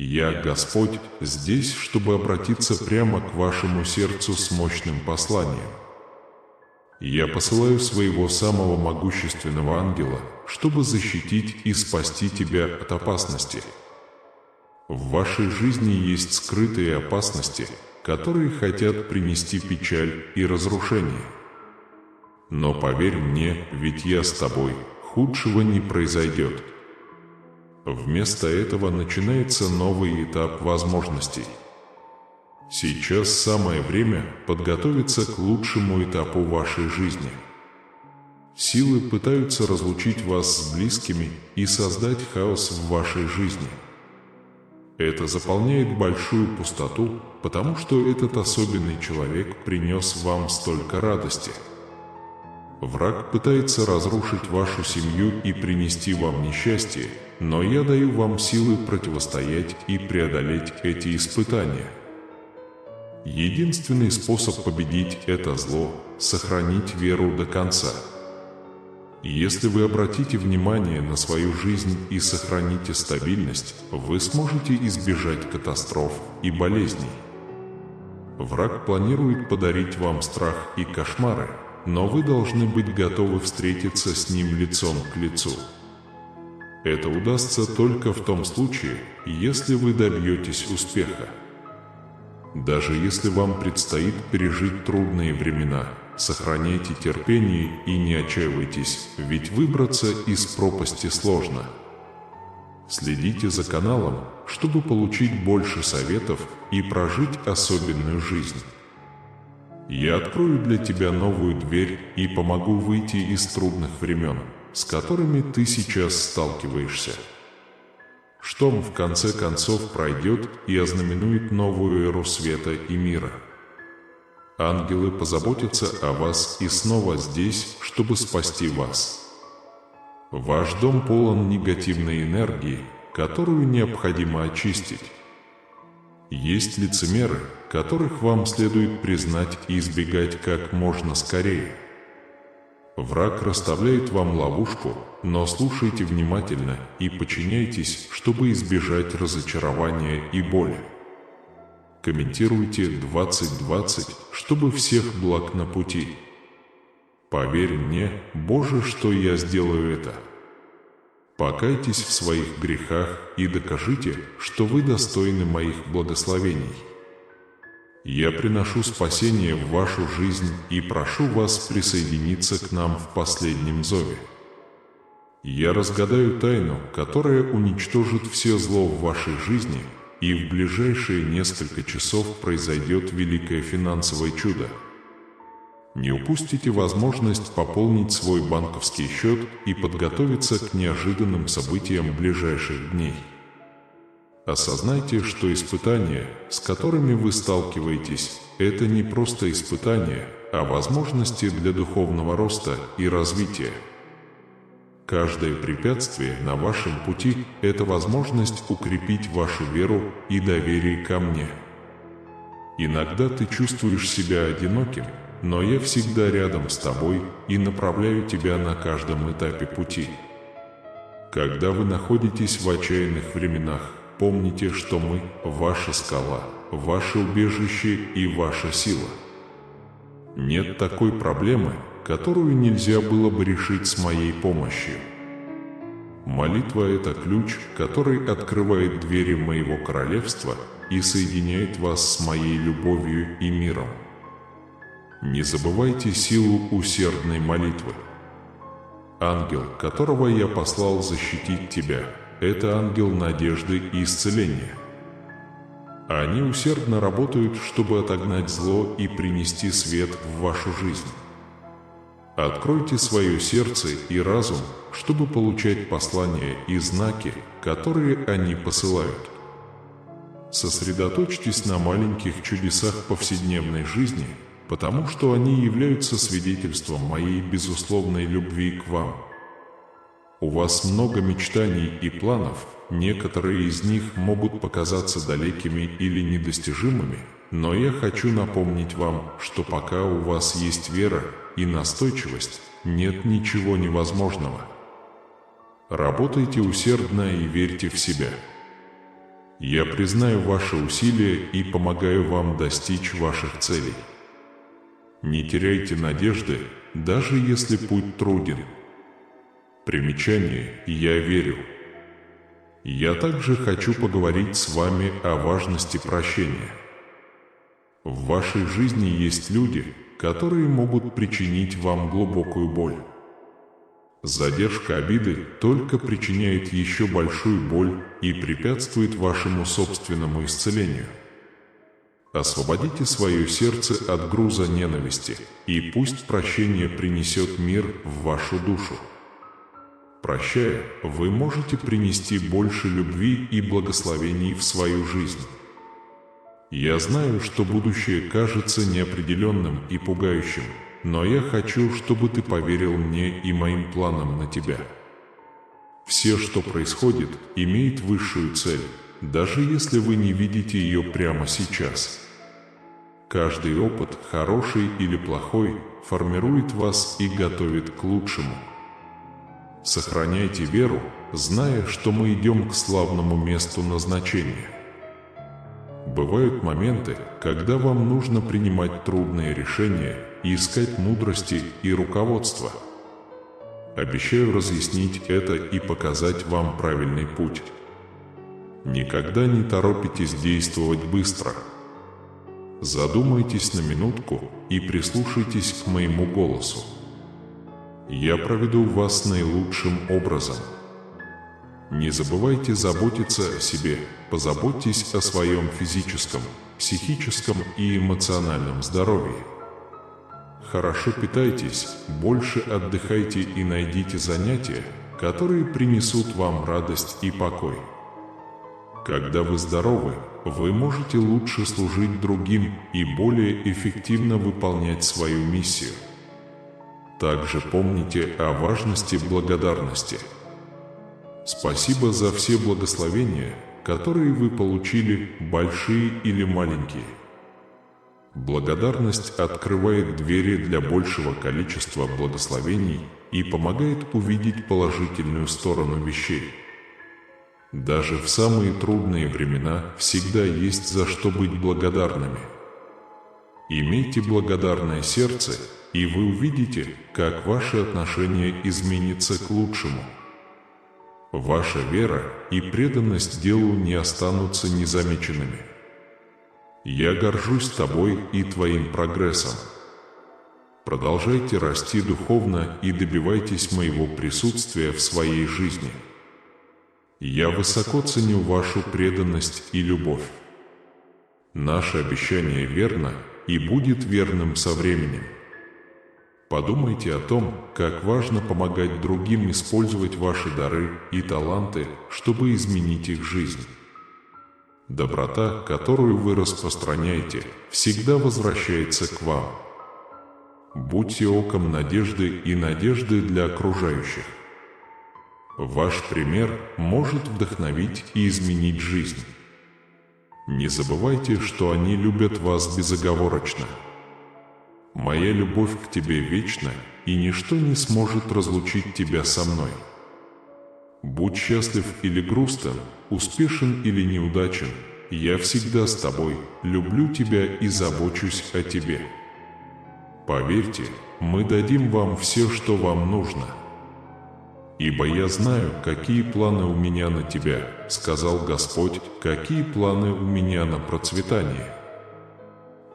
Я, Господь, здесь, чтобы обратиться прямо к вашему сердцу с мощным посланием. Я посылаю своего самого могущественного ангела, чтобы защитить и спасти тебя от опасности. В вашей жизни есть скрытые опасности, которые хотят принести печаль и разрушение. Но поверь мне, ведь я с тобой, худшего не произойдет. Вместо этого начинается новый этап возможностей. Сейчас самое время подготовиться к лучшему этапу вашей жизни. Силы пытаются разлучить вас с близкими и создать хаос в вашей жизни. Это заполняет большую пустоту, потому что этот особенный человек принес вам столько радости. Враг пытается разрушить вашу семью и принести вам несчастье, но я даю вам силы противостоять и преодолеть эти испытания. Единственный способ победить это зло – сохранить веру до конца. Если вы обратите внимание на свою жизнь и сохраните стабильность, вы сможете избежать катастроф и болезней. Враг планирует подарить вам страх и кошмары, но вы должны быть готовы встретиться с ним лицом к лицу. Это удастся только в том случае, если вы добьетесь успеха. Даже если вам предстоит пережить трудные времена, сохраняйте терпение и не отчаивайтесь, ведь выбраться из пропасти сложно. Следите за каналом, чтобы получить больше советов и прожить особенную жизнь. Я открою для тебя новую дверь и помогу выйти из трудных времен, с которыми ты сейчас сталкиваешься. Шторм в конце концов пройдет и ознаменует новую эру света и мира. Ангелы позаботятся о вас и снова здесь, чтобы спасти вас. Ваш дом полон негативной энергии, которую необходимо очистить. Есть лицемеры, которых вам следует признать и избегать как можно скорее. Враг расставляет вам ловушку, но слушайте внимательно и подчиняйтесь, чтобы избежать разочарования и боли. Комментируйте 2020, чтобы всех благ на пути. Поверь мне, Боже, что я сделаю это. Покайтесь в своих грехах и докажите, что вы достойны моих благословений. Я приношу спасение в вашу жизнь и прошу вас присоединиться к нам в последнем зове. Я разгадаю тайну, которая уничтожит все зло в вашей жизни, и в ближайшие несколько часов произойдет великое финансовое чудо. Не упустите возможность пополнить свой банковский счет и подготовиться к неожиданным событиям ближайших дней. Осознайте, что испытания, с которыми вы сталкиваетесь, это не просто испытания, а возможности для духовного роста и развития. Каждое препятствие на вашем пути – это возможность укрепить вашу веру и доверие ко мне. Иногда ты чувствуешь себя одиноким, но я всегда рядом с тобой и направляю тебя на каждом этапе пути. Когда вы находитесь в отчаянных временах, помните, что мы – ваша скала, ваше убежище и ваша сила. Нет такой проблемы, которую нельзя было бы решить с моей помощью. Молитва – это ключ, который открывает двери моего королевства и соединяет вас с моей любовью и миром. Не забывайте силу усердной молитвы. Ангел, которого я послал защитить тебя, это ангел надежды и исцеления. Они усердно работают, чтобы отогнать зло и принести свет в вашу жизнь. Откройте свое сердце и разум, чтобы получать послания и знаки, которые они посылают. Сосредоточьтесь на маленьких чудесах повседневной жизни, потому что они являются свидетельством моей безусловной любви к вам. У вас много мечтаний и планов, некоторые из них могут показаться далекими или недостижимыми, но я хочу напомнить вам, что пока у вас есть вера и настойчивость, нет ничего невозможного. Работайте усердно и верьте в себя. Я признаю ваши усилия и помогаю вам достичь ваших целей. Не теряйте надежды, даже если путь труден. Примечание «Я верю». Я также хочу поговорить с вами о важности прощения. В вашей жизни есть люди, которые могут причинить вам глубокую боль. Задержка обиды только причиняет еще большую боль и препятствует вашему собственному исцелению. Освободите свое сердце от груза ненависти, и пусть прощение принесет мир в вашу душу. Прощая, вы можете принести больше любви и благословений в свою жизнь. Я знаю, что будущее кажется неопределенным и пугающим, но я хочу, чтобы ты поверил мне и моим планам на тебя. Все, что происходит, имеет высшую цель, даже если вы не видите ее прямо сейчас. Каждый опыт, хороший или плохой, формирует вас и готовит к лучшему. Сохраняйте веру, зная, что мы идем к славному месту назначения. Бывают моменты, когда вам нужно принимать трудные решения и искать мудрости и руководства. Обещаю разъяснить это и показать вам правильный путь. Никогда не торопитесь действовать быстро. Задумайтесь на минутку и прислушайтесь к моему голосу. Я проведу вас наилучшим образом. Не забывайте заботиться о себе, позаботьтесь о своем физическом, психическом и эмоциональном здоровье. Хорошо питайтесь, больше отдыхайте и найдите занятия, которые принесут вам радость и покой. Когда вы здоровы, вы можете лучше служить другим и более эффективно выполнять свою миссию. Также помните о важности благодарности. Спасибо за все благословения, которые вы получили, большие или маленькие. Благодарность открывает двери для большего количества благословений и помогает увидеть положительную сторону вещей. Даже в самые трудные времена всегда есть за что быть благодарными. Имейте благодарное сердце, и вы увидите, как ваши отношения изменятся к лучшему. Ваша вера и преданность делу не останутся незамеченными. Я горжусь тобой и твоим прогрессом. Продолжайте расти духовно и добивайтесь моего присутствия в своей жизни. Я высоко ценю вашу преданность и любовь. Наше обещание верно и будет верным со временем. Подумайте о том, как важно помогать другим использовать ваши дары и таланты, чтобы изменить их жизнь. Доброта, которую вы распространяете, всегда возвращается к вам. Будьте оком надежды и надежды для окружающих. Ваш пример может вдохновить и изменить жизнь. Не забывайте, что они любят вас безоговорочно. Моя любовь к тебе вечна, и ничто не сможет разлучить тебя со мной. Будь счастлив или грустен, успешен или неудачен, я всегда с тобой, люблю тебя и забочусь о тебе. Поверьте, мы дадим вам все, что вам нужно. «Ибо я знаю, какие планы у меня на тебя, — сказал Господь, — какие планы у меня на процветание».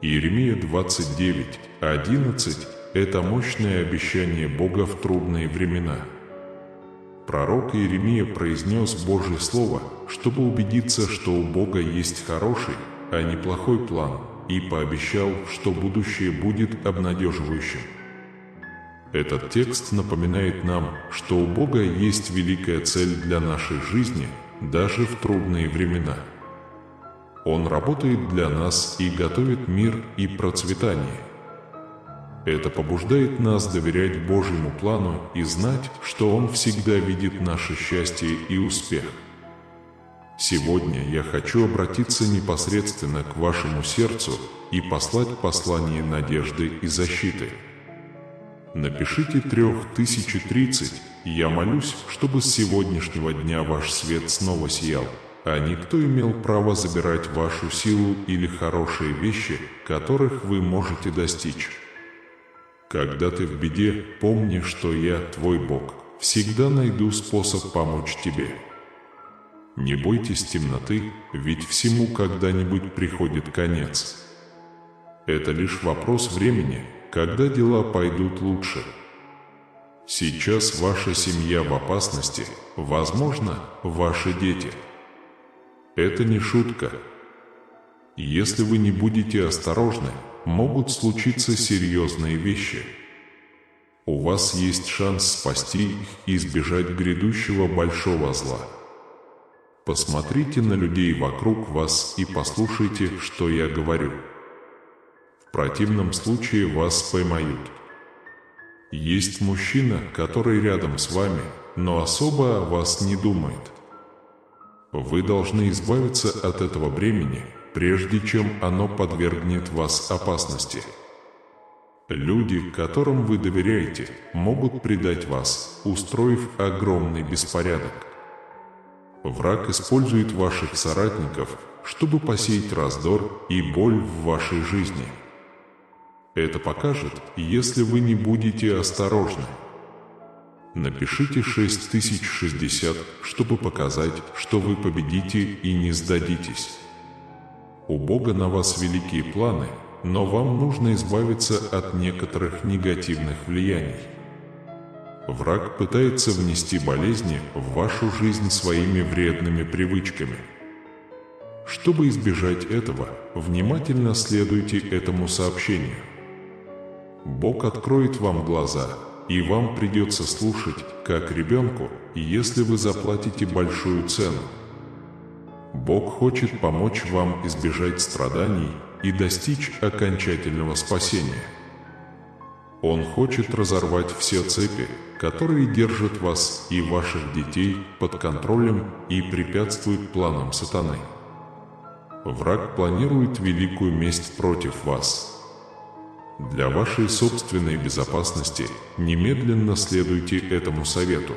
Иеремия 29:11 – это мощное обещание Бога в трудные времена. Пророк Иеремия произнес Божье Слово, чтобы убедиться, что у Бога есть хороший, а не плохой план, и пообещал, что будущее будет обнадеживающим. Этот текст напоминает нам, что у Бога есть великая цель для нашей жизни, даже в трудные времена. Он работает для нас и готовит мир и процветание. Это побуждает нас доверять Божьему плану и знать, что Он всегда видит наше счастье и успех. Сегодня я хочу обратиться непосредственно к вашему сердцу и послать послание надежды и защиты. Напишите 3030, и я молюсь, чтобы с сегодняшнего дня ваш свет снова сиял, а никто имел право забирать вашу силу или хорошие вещи, которых вы можете достичь. Когда ты в беде, помни, что я, твой Бог, всегда найду способ помочь тебе. Не бойтесь темноты, ведь всему когда-нибудь приходит конец. Это лишь вопрос времени, когда дела пойдут лучше. Сейчас ваша семья в опасности, возможно, ваши дети. Это не шутка. Если вы не будете осторожны, могут случиться серьезные вещи. У вас есть шанс спасти их и избежать грядущего большого зла. Посмотрите на людей вокруг вас и послушайте, что я говорю. В противном случае вас поймают. Есть мужчина, который рядом с вами, но особо о вас не думает. Вы должны избавиться от этого бремени, прежде чем оно подвергнет вас опасности. Люди, которым вы доверяете, могут предать вас, устроив огромный беспорядок. Враг использует ваших соратников, чтобы посеять раздор и боль в вашей жизни. Это покажет, если вы не будете осторожны. Напишите 6060, чтобы показать, что вы победите и не сдадитесь. У Бога на вас великие планы, но вам нужно избавиться от некоторых негативных влияний. Враг пытается внести болезни в вашу жизнь своими вредными привычками. Чтобы избежать этого, внимательно следуйте этому сообщению. Бог откроет вам глаза, и вам придется слушать, как ребенку, если вы заплатите большую цену. Бог хочет помочь вам избежать страданий и достичь окончательного спасения. Он хочет разорвать все цепи, которые держат вас и ваших детей под контролем и препятствуют планам сатаны. Враг планирует великую месть против вас. Для вашей собственной безопасности немедленно следуйте этому совету.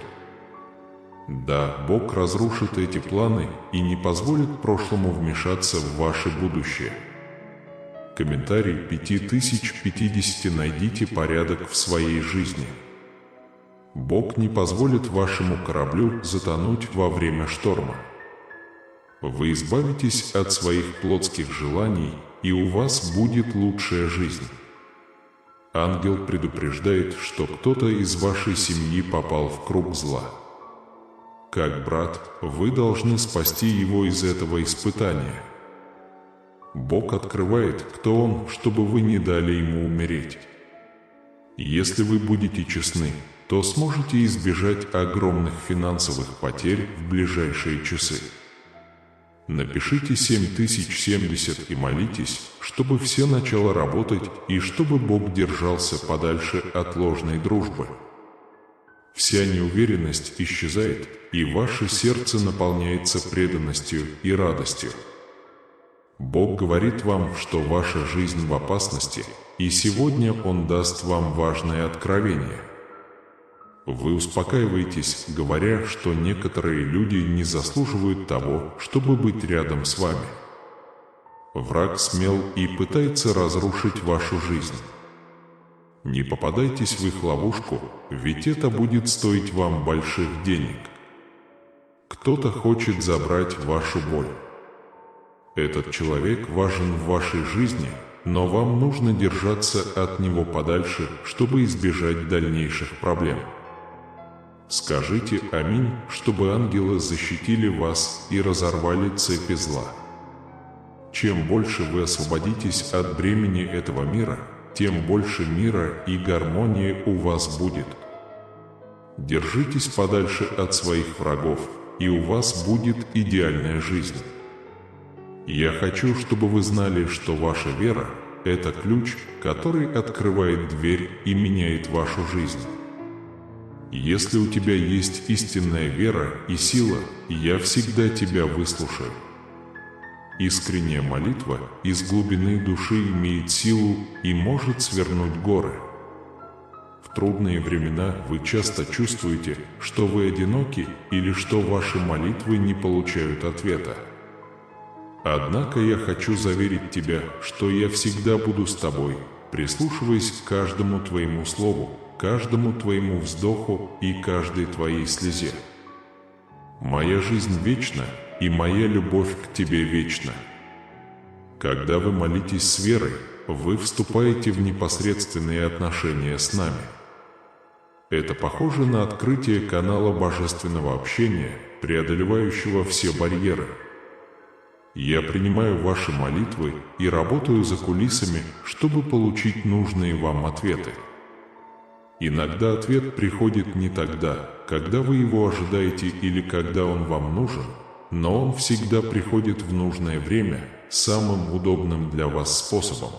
Да, Бог разрушит эти планы и не позволит прошлому вмешаться в ваше будущее. Комментарий 5050. Найдите порядок в своей жизни. Бог не позволит вашему кораблю затонуть во время шторма. Вы избавитесь от своих плотских желаний, и у вас будет лучшая жизнь. Ангел предупреждает, что кто-то из вашей семьи попал в круг зла. Как брат, вы должны спасти его из этого испытания. Бог открывает, кто он, чтобы вы не дали ему умереть. Если вы будете честны, то сможете избежать огромных финансовых потерь в ближайшие часы. Напишите 7070 и молитесь, чтобы все начало работать и чтобы Бог держался подальше от ложной дружбы. Вся неуверенность исчезает, и ваше сердце наполняется преданностью и радостью. Бог говорит вам, что ваша жизнь в опасности, и сегодня Он даст вам важное откровение. Вы успокаиваетесь, говоря, что некоторые люди не заслуживают того, чтобы быть рядом с вами. Враг смел и пытается разрушить вашу жизнь. Не попадайтесь в их ловушку, ведь это будет стоить вам больших денег. Кто-то хочет забрать вашу боль. Этот человек важен в вашей жизни, но вам нужно держаться от него подальше, чтобы избежать дальнейших проблем. Скажите «Аминь», чтобы ангелы защитили вас и разорвали цепи зла. Чем больше вы освободитесь от бремени этого мира, тем больше мира и гармонии у вас будет. Держитесь подальше от своих врагов, и у вас будет идеальная жизнь. Я хочу, чтобы вы знали, что ваша вера – это ключ, который открывает дверь и меняет вашу жизнь. Если у тебя есть истинная вера и сила, я всегда тебя выслушаю. Искренняя молитва из глубины души имеет силу и может свернуть горы. В трудные времена вы часто чувствуете, что вы одиноки или что ваши молитвы не получают ответа. Однако я хочу заверить тебя, что я всегда буду с тобой, прислушиваясь к каждому твоему слову, каждому твоему вздоху и каждой твоей слезе. Моя жизнь вечна, и моя любовь к тебе вечна. Когда вы молитесь с верой, вы вступаете в непосредственные отношения с нами. Это похоже на открытие канала божественного общения, преодолевающего все барьеры. Я принимаю ваши молитвы и работаю за кулисами, чтобы получить нужные вам ответы. Иногда ответ приходит не тогда, когда вы его ожидаете или когда он вам нужен, но он всегда приходит в нужное время, самым удобным для вас способом.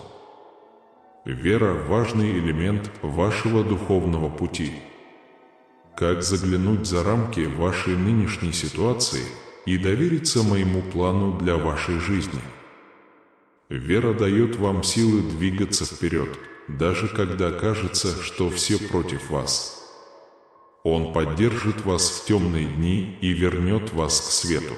Вера – важный элемент вашего духовного пути. Как заглянуть за рамки вашей нынешней ситуации и довериться моему плану для вашей жизни? Вера дает вам силы двигаться вперед, даже когда кажется, что все против вас. Он поддержит вас в темные дни и вернет вас к свету.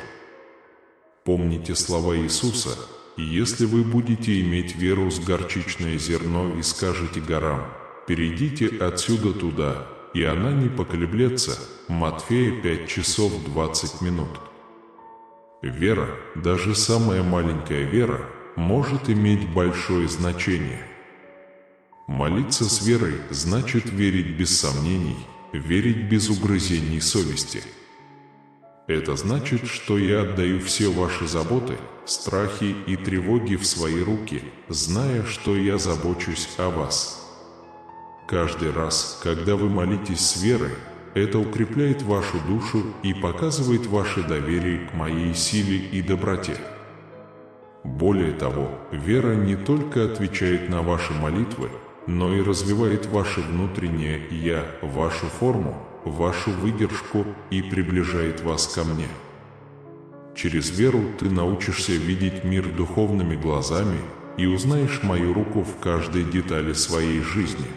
Помните слова Иисуса: «Если вы будете иметь веру с горчичное зерно и скажете горам: перейдите отсюда туда, и она не поколеблется». Матфея 5 часов 20 минут. Вера, даже самая маленькая вера, может иметь большое значение. Молиться с верой значит верить без сомнений, верить без угрызений совести. Это значит, что я отдаю все ваши заботы, страхи и тревоги в свои руки, зная, что я забочусь о вас. Каждый раз, когда вы молитесь с верой, это укрепляет вашу душу и показывает ваше доверие к моей силе и доброте. Более того, вера не только отвечает на ваши молитвы, но и развивает ваше внутреннее «я», вашу форму, вашу выдержку и приближает вас ко мне. Через веру ты научишься видеть мир духовными глазами и узнаешь мою руку в каждой детали своей жизни.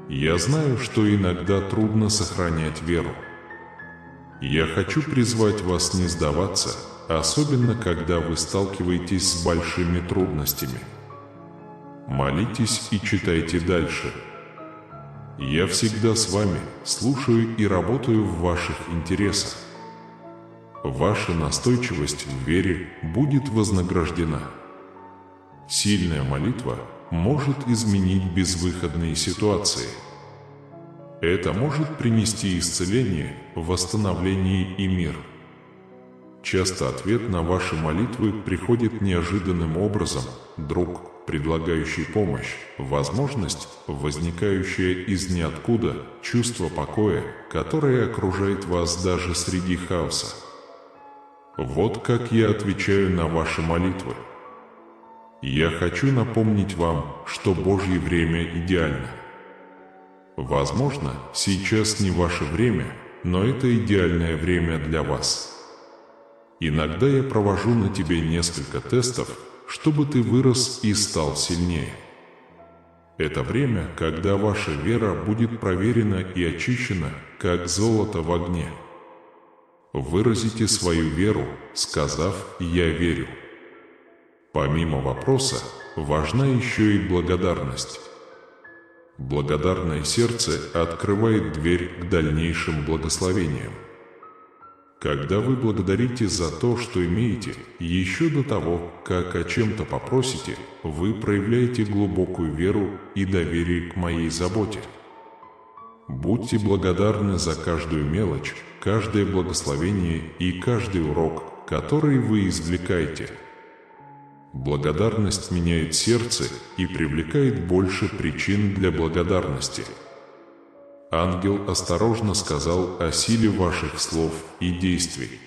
Я знаю, что иногда трудно сохранять веру. Я хочу призвать вас не сдаваться, особенно когда вы сталкиваетесь с большими трудностями. Молитесь и читайте дальше. Я всегда с вами, слушаю и работаю в ваших интересах. Ваша настойчивость в вере будет вознаграждена. Сильная молитва может изменить безвыходные ситуации. Это может принести исцеление, восстановление и мир. Часто ответ на ваши молитвы приходит неожиданным образом: друг, предлагающий помощь, возможность, возникающая из ниоткуда, чувство покоя, которое окружает вас даже среди хаоса. Вот как я отвечаю на ваши молитвы. Я хочу напомнить вам, что Божье время идеально. Возможно, сейчас не ваше время, но это идеальное время для вас. Иногда я провожу на тебе несколько тестов, чтобы ты вырос и стал сильнее. Это время, когда ваша вера будет проверена и очищена, как золото в огне. Выразите свою веру, сказав «Я верю». Помимо вопроса, важна еще и благодарность. Благодарное сердце открывает дверь к дальнейшим благословениям. Когда вы благодарите за то, что имеете, еще до того, как о чем-то попросите, вы проявляете глубокую веру и доверие к моей заботе. Будьте благодарны за каждую мелочь, каждое благословение и каждый урок, который вы извлекаете. Благодарность меняет сердце и привлекает больше причин для благодарности. Ангел осторожно сказал о силе ваших слов и действий.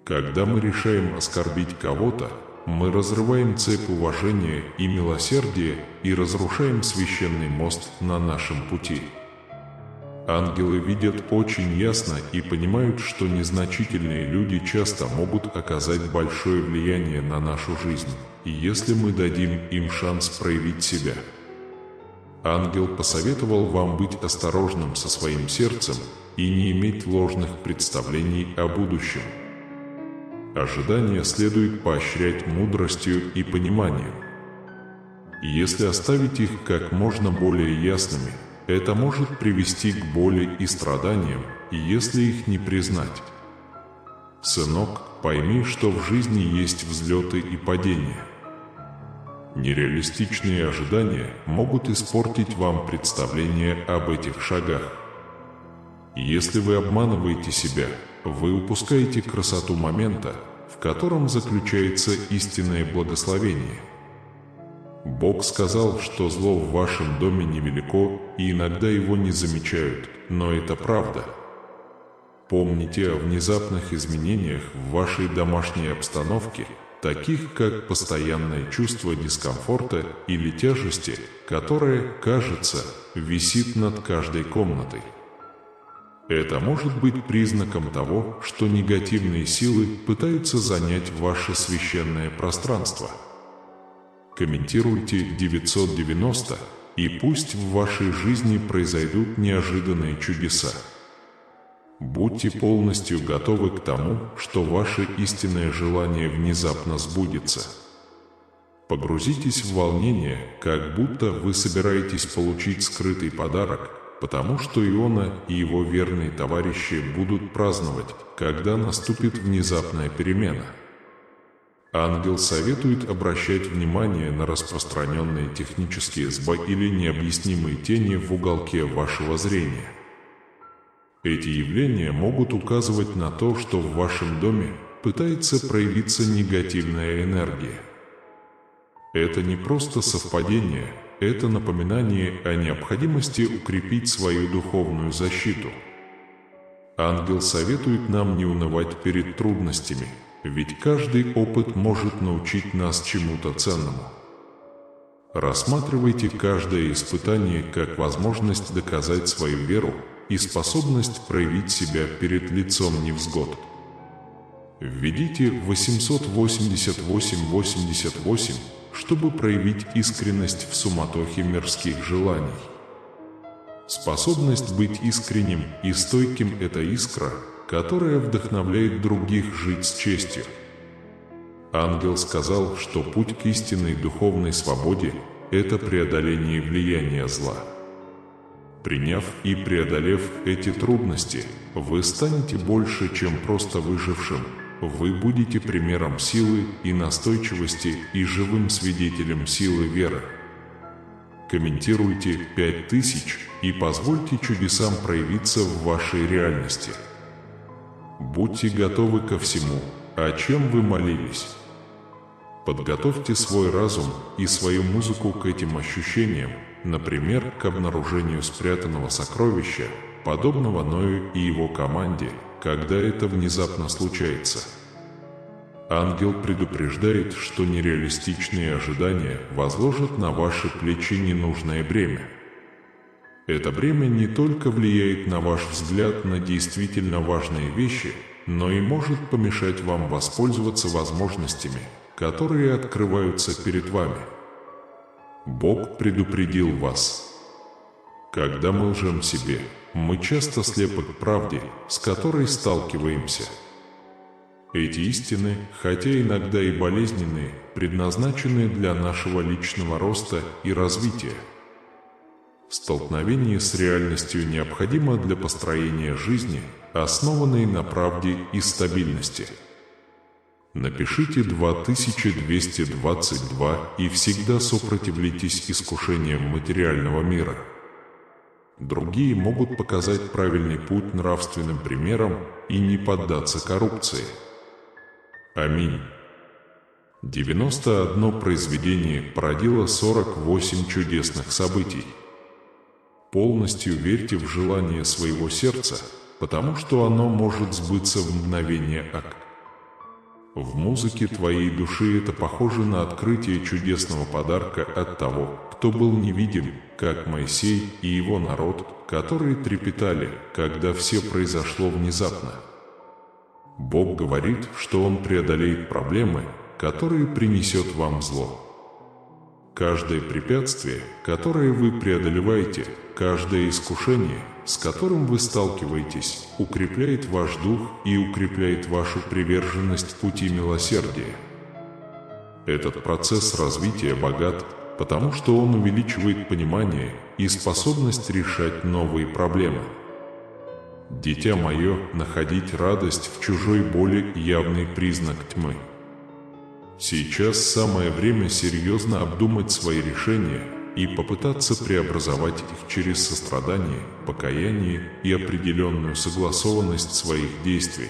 Когда мы решаем оскорбить кого-то, мы разрываем цепь уважения и милосердия и разрушаем священный мост на нашем пути. Ангелы видят очень ясно и понимают, что незначительные люди часто могут оказать большое влияние на нашу жизнь, если мы дадим им шанс проявить себя. Ангел посоветовал вам быть осторожным со своим сердцем и не иметь ложных представлений о будущем. Ожидания следует поощрять мудростью и пониманием. Если оставить их как можно более ясными, это может привести к боли и страданиям, если их не признать. Сынок, пойми, что в жизни есть взлеты и падения. Нереалистичные ожидания могут испортить вам представление об этих шагах. Если вы обманываете себя, вы упускаете красоту момента, в котором заключается истинное благословение. Бог сказал, что зло в вашем доме невелико, и иногда его не замечают, но это правда. Помните о внезапных изменениях в вашей домашней обстановке, таких как постоянное чувство дискомфорта или тяжести, которое, кажется, висит над каждой комнатой. Это может быть признаком того, что негативные силы пытаются занять ваше священное пространство. Комментируйте 990, и пусть в вашей жизни произойдут неожиданные чудеса. Будьте полностью готовы к тому, что ваше истинное желание внезапно сбудется. Погрузитесь в волнение, как будто вы собираетесь получить скрытый подарок, потому что Иона и его верные товарищи будут праздновать, когда наступит внезапная перемена. Ангел советует обращать внимание на распространенные технические сбои или необъяснимые тени в уголке вашего зрения. Эти явления могут указывать на то, что в вашем доме пытается проявиться негативная энергия. Это не просто совпадение, это напоминание о необходимости укрепить свою духовную защиту. Ангел советует нам не унывать перед трудностями, ведь каждый опыт может научить нас чему-то ценному. Рассматривайте каждое испытание как возможность доказать свою веру и способность проявить себя перед лицом невзгод. Введите 888-88, чтобы проявить искренность в суматохе мирских желаний. Способность быть искренним и стойким – это искра, которая вдохновляет других жить с честью. Ангел сказал, что путь к истинной духовной свободе – это преодоление влияния зла. Приняв и преодолев эти трудности, вы станете больше, чем просто выжившим. Вы будете примером силы и настойчивости и живым свидетелем силы веры. Комментируйте 5000 и позвольте чудесам проявиться в вашей реальности. Будьте готовы ко всему, о чем вы молились. Подготовьте свой разум и свою музыку к этим ощущениям, например, к обнаружению спрятанного сокровища, подобного Ною и его команде, когда это внезапно случается. Ангел предупреждает, что нереалистичные ожидания возложат на ваши плечи ненужное бремя. Это бремя не только влияет на ваш взгляд на действительно важные вещи, но и может помешать вам воспользоваться возможностями, которые открываются перед вами. Бог предупредил вас. Когда мы лжем себе, мы часто слепы к правде, с которой сталкиваемся. Эти истины, хотя иногда и болезненные, предназначены для нашего личного роста и развития. Столкновение с реальностью необходимо для построения жизни, основанной на правде и стабильности. Напишите 2222 и всегда сопротивляйтесь искушениям материального мира. Другие могут показать правильный путь нравственным примером и не поддаться коррупции. Аминь. 91 произведение породило 48 чудесных событий. Полностью верьте в желание своего сердца, потому что оно может сбыться в мгновение ока. В музыке твоей души это похоже на открытие чудесного подарка от того, кто был невидим, как Моисей и его народ, которые трепетали, когда все произошло внезапно. Бог говорит, что Он преодолеет проблемы, которые принесет вам зло. Каждое препятствие, которое вы преодолеваете, каждое искушение, с которым вы сталкиваетесь, укрепляет ваш дух и укрепляет вашу приверженность пути милосердия. Этот процесс развития богат, потому что он увеличивает понимание и способность решать новые проблемы. Дитя мое, находить радость в чужой боли – явный признак тьмы. Сейчас самое время серьезно обдумать свои решения и попытаться преобразовать их через сострадание, покаяние и определенную согласованность своих действий.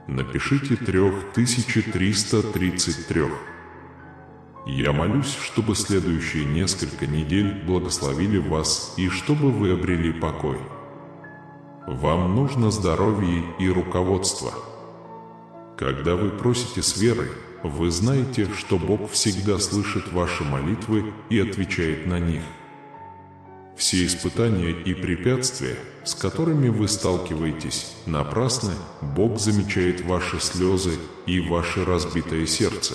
Напишите 3333. Я молюсь, чтобы следующие несколько недель благословили вас и чтобы вы обрели покой. Вам нужно здоровье и руководство. Когда вы просите с верой, вы знаете, что Бог всегда слышит ваши молитвы и отвечает на них. Все испытания и препятствия, с которыми вы сталкиваетесь, напрасны. Бог замечает ваши слезы и ваше разбитое сердце.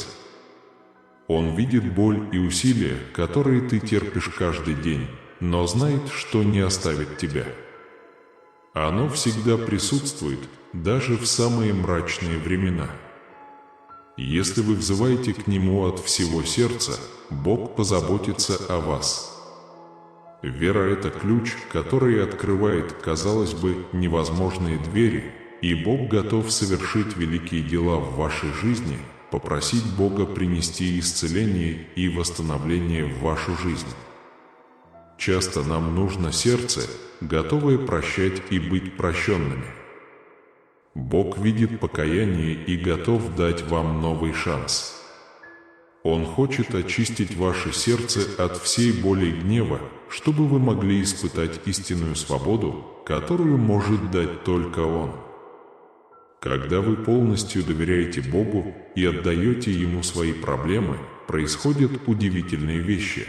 Он видит боль и усилия, которые ты терпишь каждый день, но знает, что не оставит тебя. Оно всегда присутствует, даже в самые мрачные времена. Если вы взываете к Нему от всего сердца, Бог позаботится о вас. Вера – это ключ, который открывает, казалось бы, невозможные двери, и Бог готов совершить великие дела в вашей жизни, попросить Бога принести исцеление и восстановление в вашу жизнь. Часто нам нужно сердце, готовое прощать и быть прощенными. Бог видит покаяние и готов дать вам новый шанс. Он хочет очистить ваше сердце от всей боли и гнева, чтобы вы могли испытать истинную свободу, которую может дать только Он. Когда вы полностью доверяете Богу и отдаете Ему свои проблемы, происходят удивительные вещи.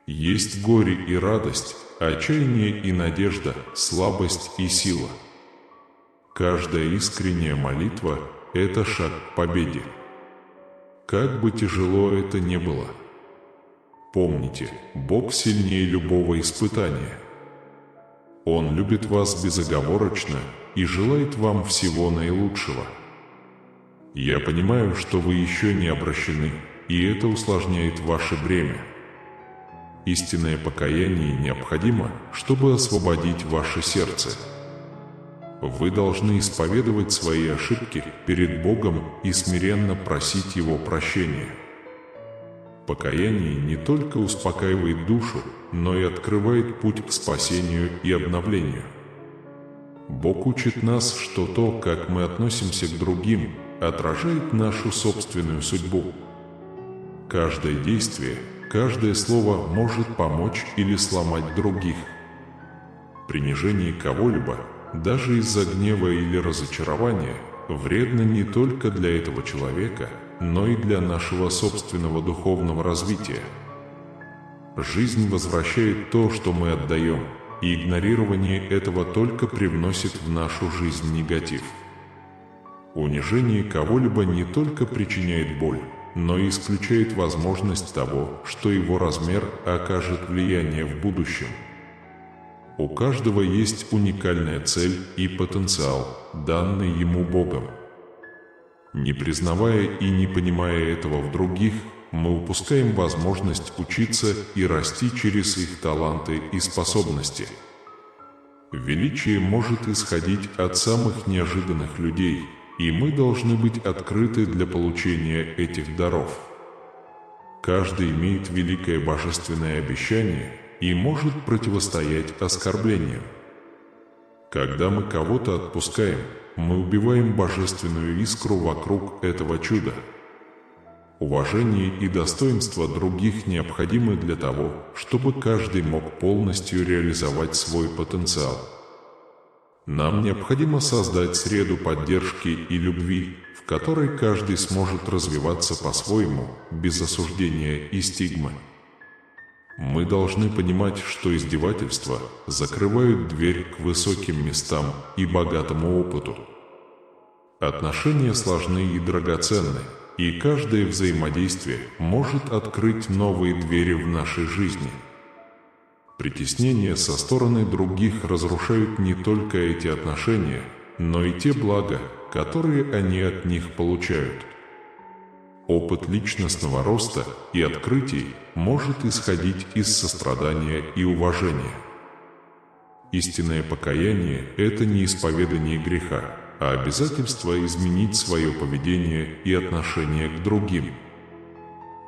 Есть горе и радость, отчаяние и надежда, слабость и сила. Каждая искренняя молитва – это шаг к победе. Как бы тяжело это ни было. Помните, Бог сильнее любого испытания. Он любит вас безоговорочно и желает вам всего наилучшего. Я понимаю, что вы еще не обращены, и это усложняет ваше бремя. Истинное покаяние необходимо, чтобы освободить ваше сердце. Вы должны исповедовать свои ошибки перед Богом и смиренно просить Его прощения. Покаяние не только успокаивает душу, но и открывает путь к спасению и обновлению. Бог учит нас, что то, как мы относимся к другим, отражает нашу собственную судьбу. Каждое действие, каждое слово может помочь или сломать других. Принижение кого-либо, даже из-за гнева или разочарования, вредно не только для этого человека, но и для нашего собственного духовного развития. Жизнь возвращает то, что мы отдаем, и игнорирование этого только привносит в нашу жизнь негатив. Унижение кого-либо не только причиняет боль, но и исключает возможность того, что его размер окажет влияние в будущем. У каждого есть уникальная цель и потенциал, данный ему Богом. Не признавая и не понимая этого в других, мы упускаем возможность учиться и расти через их таланты и способности. Величие может исходить от самых неожиданных людей, и мы должны быть открыты для получения этих даров. Каждый имеет великое божественное обещание и может противостоять оскорблениям. Когда мы кого-то отпускаем, мы убиваем божественную искру вокруг этого чуда. Уважение и достоинство других необходимы для того, чтобы каждый мог полностью реализовать свой потенциал. Нам необходимо создать среду поддержки и любви, в которой каждый сможет развиваться по-своему, без осуждения и стигмы. Мы должны понимать, что издевательства закрывают дверь к высоким местам и богатому опыту. Отношения сложны и драгоценны, и каждое взаимодействие может открыть новые двери в нашей жизни. Притеснения со стороны других разрушают не только эти отношения, но и те блага, которые они от них получают. Опыт личностного роста и открытий может исходить из сострадания и уважения. Истинное покаяние – это не исповедание греха, а обязательство изменить свое поведение и отношение к другим.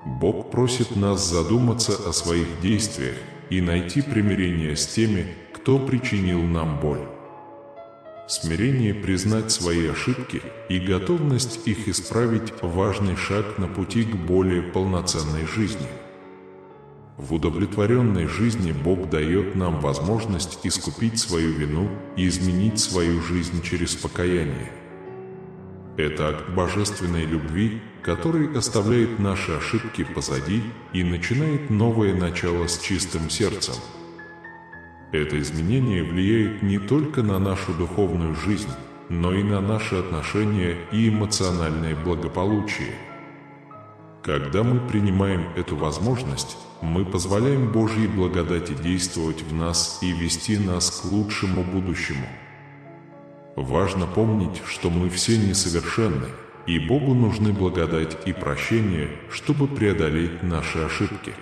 Бог просит нас задуматься о своих действиях и найти примирение с теми, кто причинил нам боль. Смирение признать свои ошибки и готовность их исправить – важный шаг на пути к более полноценной жизни. В удовлетворенной жизни Бог дает нам возможность искупить свою вину и изменить свою жизнь через покаяние. Это акт божественной любви, который оставляет наши ошибки позади и начинает новое начало с чистым сердцем. Это изменение влияет не только на нашу духовную жизнь, но и на наши отношения и эмоциональное благополучие. Когда мы принимаем эту возможность, мы позволяем Божьей благодати действовать в нас и вести нас к лучшему будущему. Важно помнить, что мы все несовершенны, и Богу нужны благодать и прощение, чтобы преодолеть наши ошибки.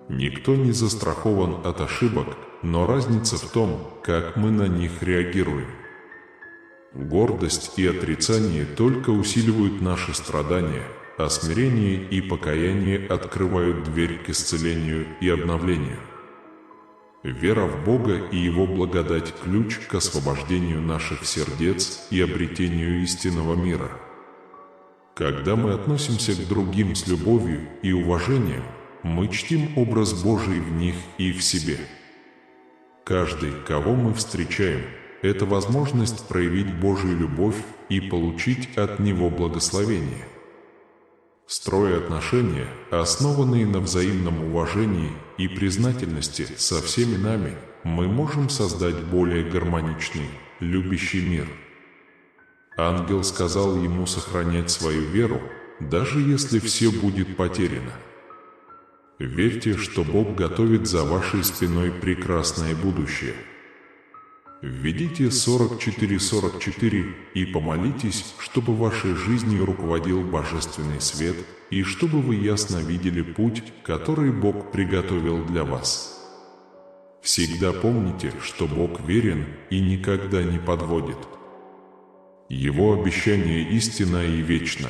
Никто не застрахован от ошибок, но разница в том, как мы на них реагируем. Гордость и отрицание только усиливают наши страдания, а смирение и покаяние открывают дверь к исцелению и обновлению. Вера в Бога и Его благодать – ключ к освобождению наших сердец и обретению истинного мира. Когда мы относимся к другим с любовью и уважением, мы чтим образ Божий в них и в себе. Каждый, кого мы встречаем, это возможность проявить Божью любовь и получить от Него благословение. Строя отношения, основанные на взаимном уважении и признательности со всеми нами, мы можем создать более гармоничный, любящий мир. Ангел сказал ему сохранять свою веру, даже если все будет потеряно. Верьте, что Бог готовит за вашей спиной прекрасное будущее. Введите 44:44 и помолитесь, чтобы вашей жизнью руководил Божественный свет и чтобы вы ясно видели путь, который Бог приготовил для вас. Всегда помните, что Бог верен и никогда не подводит. Его обещание истинно и вечно.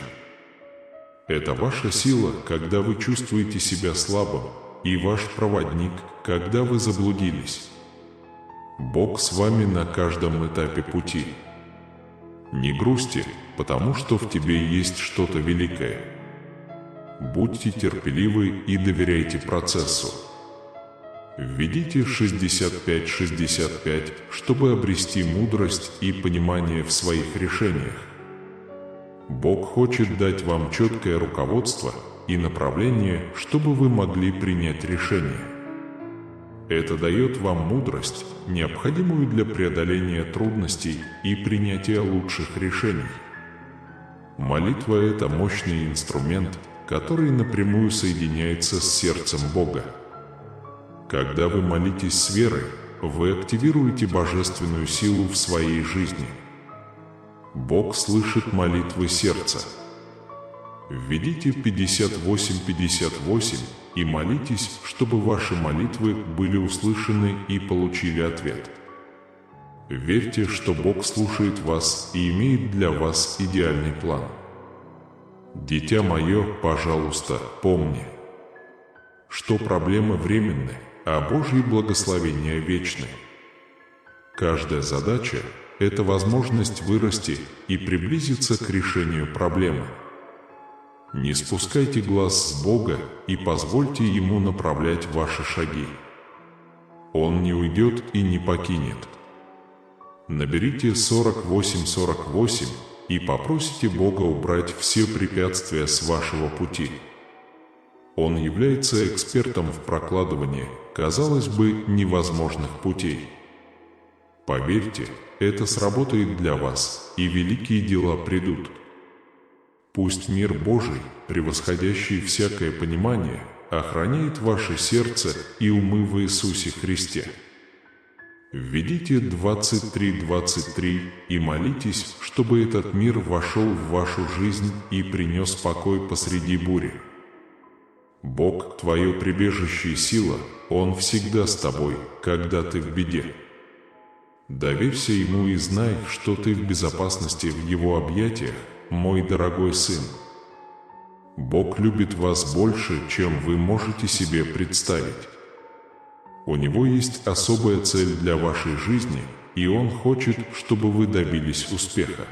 Это ваша сила, когда вы чувствуете себя слабым, и ваш проводник, когда вы заблудились. Бог с вами на каждом этапе пути. Не грусти, потому что в тебе есть что-то великое. Будьте терпеливы и доверяйте процессу. Введите 65:65, чтобы обрести мудрость и понимание в своих решениях. Бог хочет дать вам четкое руководство и направление, чтобы вы могли принять решение. Это дает вам мудрость, необходимую для преодоления трудностей и принятия лучших решений. Молитва – это мощный инструмент, который напрямую соединяется с сердцем Бога. Когда вы молитесь с верой, вы активируете божественную силу в своей жизни. Бог слышит молитвы сердца. Введите 58:58 и молитесь, чтобы ваши молитвы были услышаны и получили ответ. Верьте, что Бог слушает вас и имеет для вас идеальный план. Дитя мое, пожалуйста, помни, что проблемы временны, а Божьи благословения вечны. Каждая задача – это возможность вырасти и приблизиться к решению проблемы. Не спускайте глаз с Бога и позвольте Ему направлять ваши шаги. Он не уйдет и не покинет. Наберите 48:48 и попросите Бога убрать все препятствия с вашего пути. Он является экспертом в прокладывании, казалось бы, невозможных путей. Поверьте, это сработает для вас, и великие дела придут. Пусть мир Божий, превосходящий всякое понимание, охраняет ваше сердце и умы в Иисусе Христе. Введите 23:23 и молитесь, чтобы этот мир вошел в вашу жизнь и принес покой посреди бури. Бог – твое прибежище и сила, Он всегда с тобой, когда ты в беде. Доверься Ему и знай, что ты в безопасности в Его объятиях, мой дорогой сын. Бог любит вас больше, чем вы можете себе представить. У Него есть особая цель для вашей жизни, и Он хочет, чтобы вы добились успеха.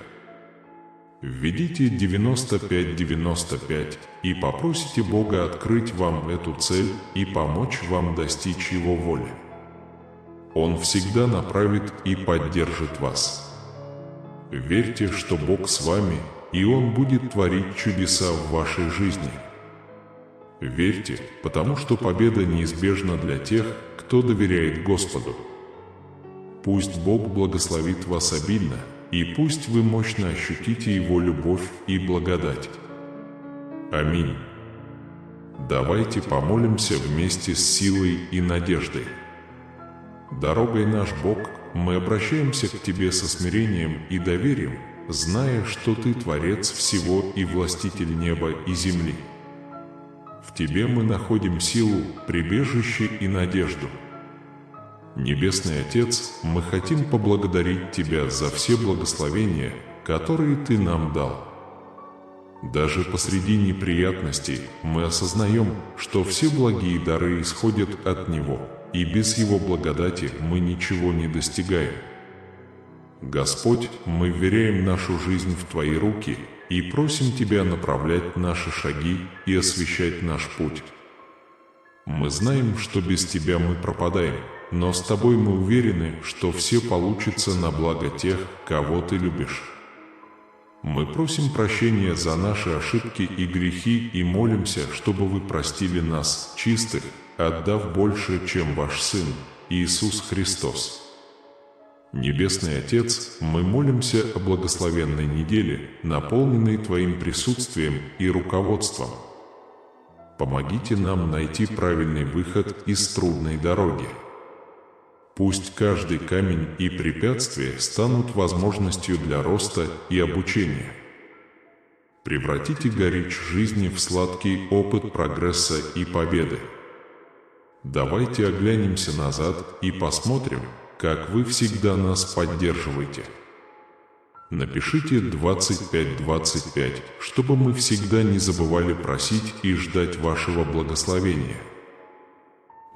Введите 95:95 и попросите Бога открыть вам эту цель и помочь вам достичь Его воли. Он всегда направит и поддержит вас. Верьте, что Бог с вами, и Он будет творить чудеса в вашей жизни. Верьте, потому что победа неизбежна для тех, кто доверяет Господу. Пусть Бог благословит вас обильно, и пусть вы мощно ощутите Его любовь и благодать. Аминь. Давайте помолимся вместе с силой и надеждой. Дорогой наш Бог, мы обращаемся к Тебе со смирением и доверием, зная, что Ты Творец всего и Властитель неба и земли. В Тебе мы находим силу, прибежище и надежду. Небесный Отец, мы хотим поблагодарить Тебя за все благословения, которые Ты нам дал. Даже посреди неприятностей мы осознаем, что все благие дары исходят от Него, и без Его благодати мы ничего не достигаем. Господь, мы вверяем нашу жизнь в Твои руки и просим Тебя направлять наши шаги и освещать наш путь. Мы знаем, что без Тебя мы пропадаем, но с Тобой мы уверены, что все получится на благо тех, кого Ты любишь. Мы просим прощения за наши ошибки и грехи и молимся, чтобы Вы простили нас, чистых, отдав больше, чем Ваш Сын, Иисус Христос. Небесный Отец, мы молимся о благословенной неделе, наполненной Твоим присутствием и руководством. Помогите нам найти правильный выход из трудной дороги. Пусть каждый камень и препятствие станут возможностью для роста и обучения. Превратите горечь жизни в сладкий опыт прогресса и победы. Давайте оглянемся назад и посмотрим, как Вы всегда нас поддерживаете. Напишите 25:25, чтобы мы всегда не забывали просить и ждать Вашего благословения.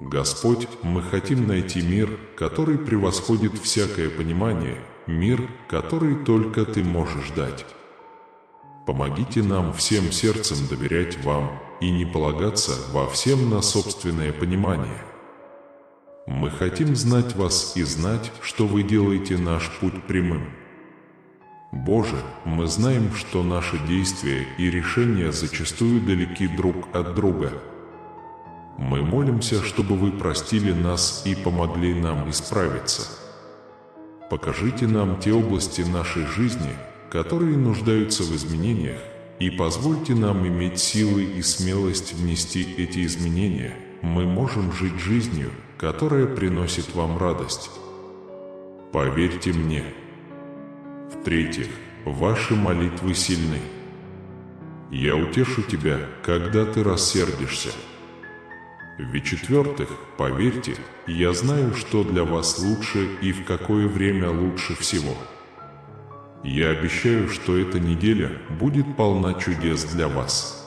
Господь, мы хотим найти мир, который превосходит всякое понимание, мир, который только Ты можешь дать. Помогите нам всем сердцем доверять Вам и не полагаться во всем на собственное понимание. Мы хотим знать Вас и знать, что Вы делаете наш путь прямым. Боже, мы знаем, что наши действия и решения зачастую далеки друг от друга. Мы молимся, чтобы Вы простили нас и помогли нам исправиться. Покажите нам те области нашей жизни, которые нуждаются в изменениях, и позвольте нам иметь силы и смелость внести эти изменения. Мы можем жить жизнью, которая приносит Вам радость. Поверьте мне. В-третьих, ваши молитвы сильны. Я утешу тебя, когда ты рассердишься. В-четвертых, поверьте, я знаю, что для вас лучше и в какое время лучше всего. Я обещаю, что эта неделя будет полна чудес для вас.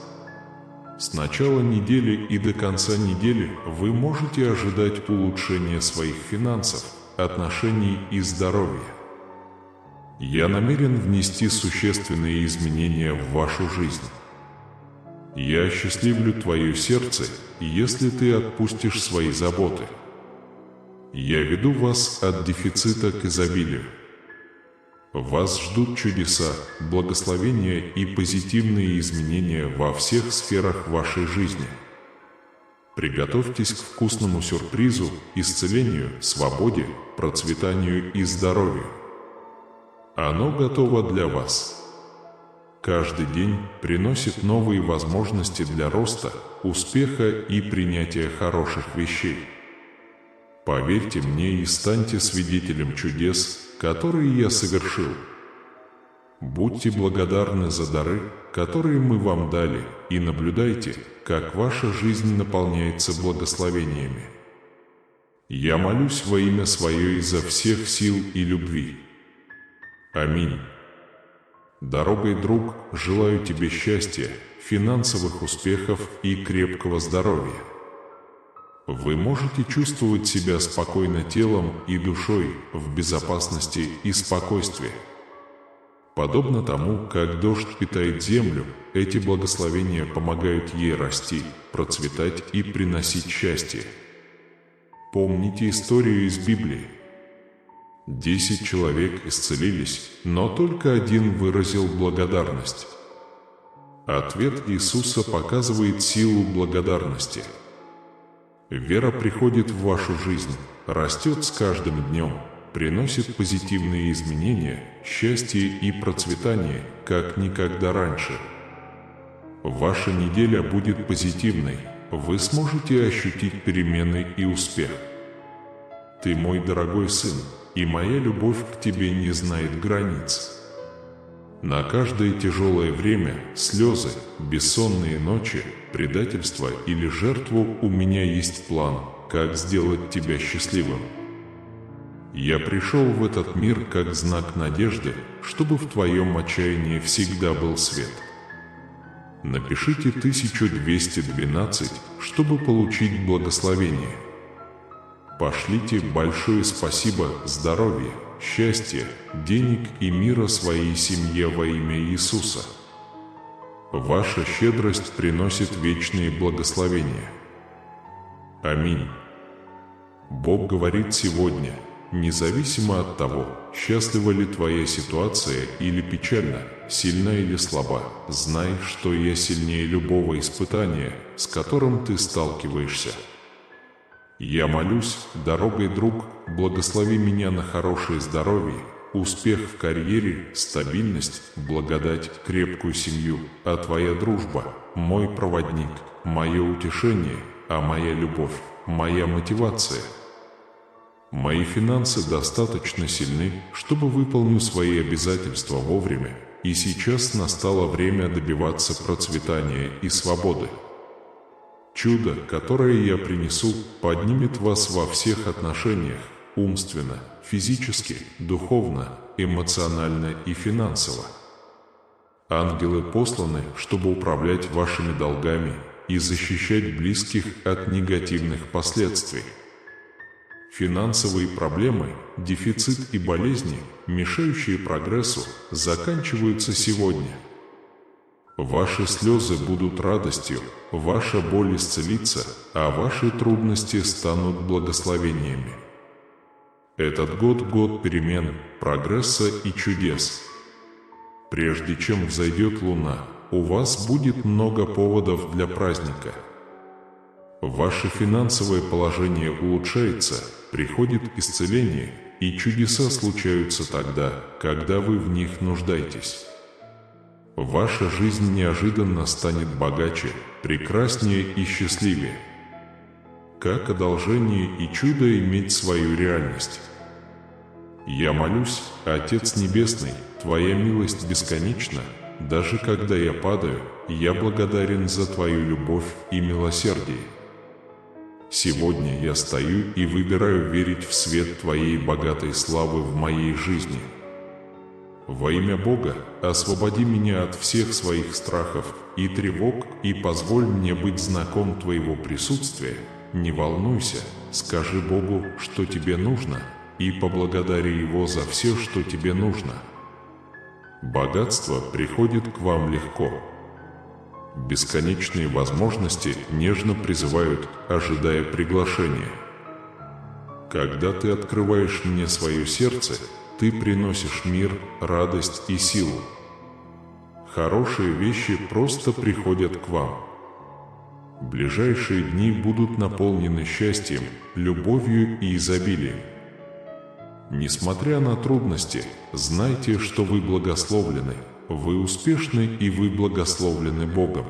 С начала недели и до конца недели вы можете ожидать улучшения своих финансов, отношений и здоровья. Я намерен внести существенные изменения в вашу жизнь. Я осчастливлю твое сердце, если ты отпустишь свои заботы. Я веду вас от дефицита к изобилию. Вас ждут чудеса, благословения и позитивные изменения во всех сферах вашей жизни. Приготовьтесь к вкусному сюрпризу, исцелению, свободе, процветанию и здоровью. Оно готово для вас. Каждый день приносит новые возможности для роста, успеха и принятия хороших вещей. Поверьте мне и станьте свидетелем чудес, которые я совершил. Будьте благодарны за дары, которые мы вам дали, и наблюдайте, как ваша жизнь наполняется благословениями. Я молюсь во имя Свое изо всех сил и любви. Аминь. Дорогой, друг, желаю тебе счастья, финансовых успехов и крепкого здоровья. Вы можете чувствовать себя спокойно телом и душой, в безопасности и спокойствии. Подобно тому, как дождь питает землю, эти благословения помогают ей расти, процветать и приносить счастье. Помните историю из Библии. 10 человек исцелились, но только один выразил благодарность. Ответ Иисуса показывает силу благодарности. Вера приходит в вашу жизнь, растет с каждым днем, приносит позитивные изменения, счастье и процветание, как никогда раньше. Ваша неделя будет позитивной, вы сможете ощутить перемены и успех. Ты мой дорогой сын, и моя любовь к тебе не знает границ. На каждое тяжелое время, слезы, бессонные ночи, предательство или жертву у меня есть план, как сделать тебя счастливым. Я пришел в этот мир как знак надежды, чтобы в твоем отчаянии всегда был свет. Напишите 1212, чтобы получить благословение. Пошлите большое спасибо, здоровья, счастья, денег и мира своей семье во имя Иисуса. Ваша щедрость приносит вечные благословения. Аминь. Бог говорит сегодня, независимо от того, счастлива ли твоя ситуация или печальна, сильна или слаба, знай, что я сильнее любого испытания, с которым ты сталкиваешься. Я молюсь, дорогой, друг, благослови меня на хорошее здоровье, успех в карьере, стабильность, благодать, крепкую семью, а твоя дружба – мой проводник, мое утешение, а моя любовь – моя мотивация. Мои финансы достаточно сильны, чтобы выполню свои обязательства вовремя, и сейчас настало время добиваться процветания и свободы. Чудо, которое я принесу, поднимет вас во всех отношениях, умственно, физически, духовно, эмоционально и финансово. Ангелы посланы, чтобы управлять вашими долгами и защищать близких от негативных последствий. Финансовые проблемы, дефицит и болезни, мешающие прогрессу, заканчиваются сегодня. Ваши слезы будут радостью, ваша боль исцелится, а ваши трудности станут благословениями. Этот год – год перемен, прогресса и чудес. Прежде чем взойдет луна, у вас будет много поводов для праздника. Ваше финансовое положение улучшается, приходит исцеление, и чудеса случаются тогда, когда вы в них нуждаетесь. Ваша жизнь неожиданно станет богаче, прекраснее и счастливее. Как одолжение и чудо иметь свою реальность. Я молюсь, Отец Небесный, Твоя милость бесконечна, даже когда я падаю, я благодарен за Твою любовь и милосердие. Сегодня я стою и выбираю верить в свет Твоей богатой славы в моей жизни. Во имя Бога, освободи меня от всех своих страхов и тревог и позволь мне быть знаком Твоего присутствия. Не волнуйся, скажи Богу, что тебе нужно, и поблагодари Его за все, что тебе нужно. Богатство приходит к вам легко. Бесконечные возможности нежно призывают, ожидая приглашения. Когда ты открываешь мне свое сердце, ты приносишь мир, радость и силу. Хорошие вещи просто приходят к вам. Ближайшие дни будут наполнены счастьем, любовью и изобилием. Несмотря на трудности, знайте, что вы благословлены, вы успешны и вы благословлены Богом.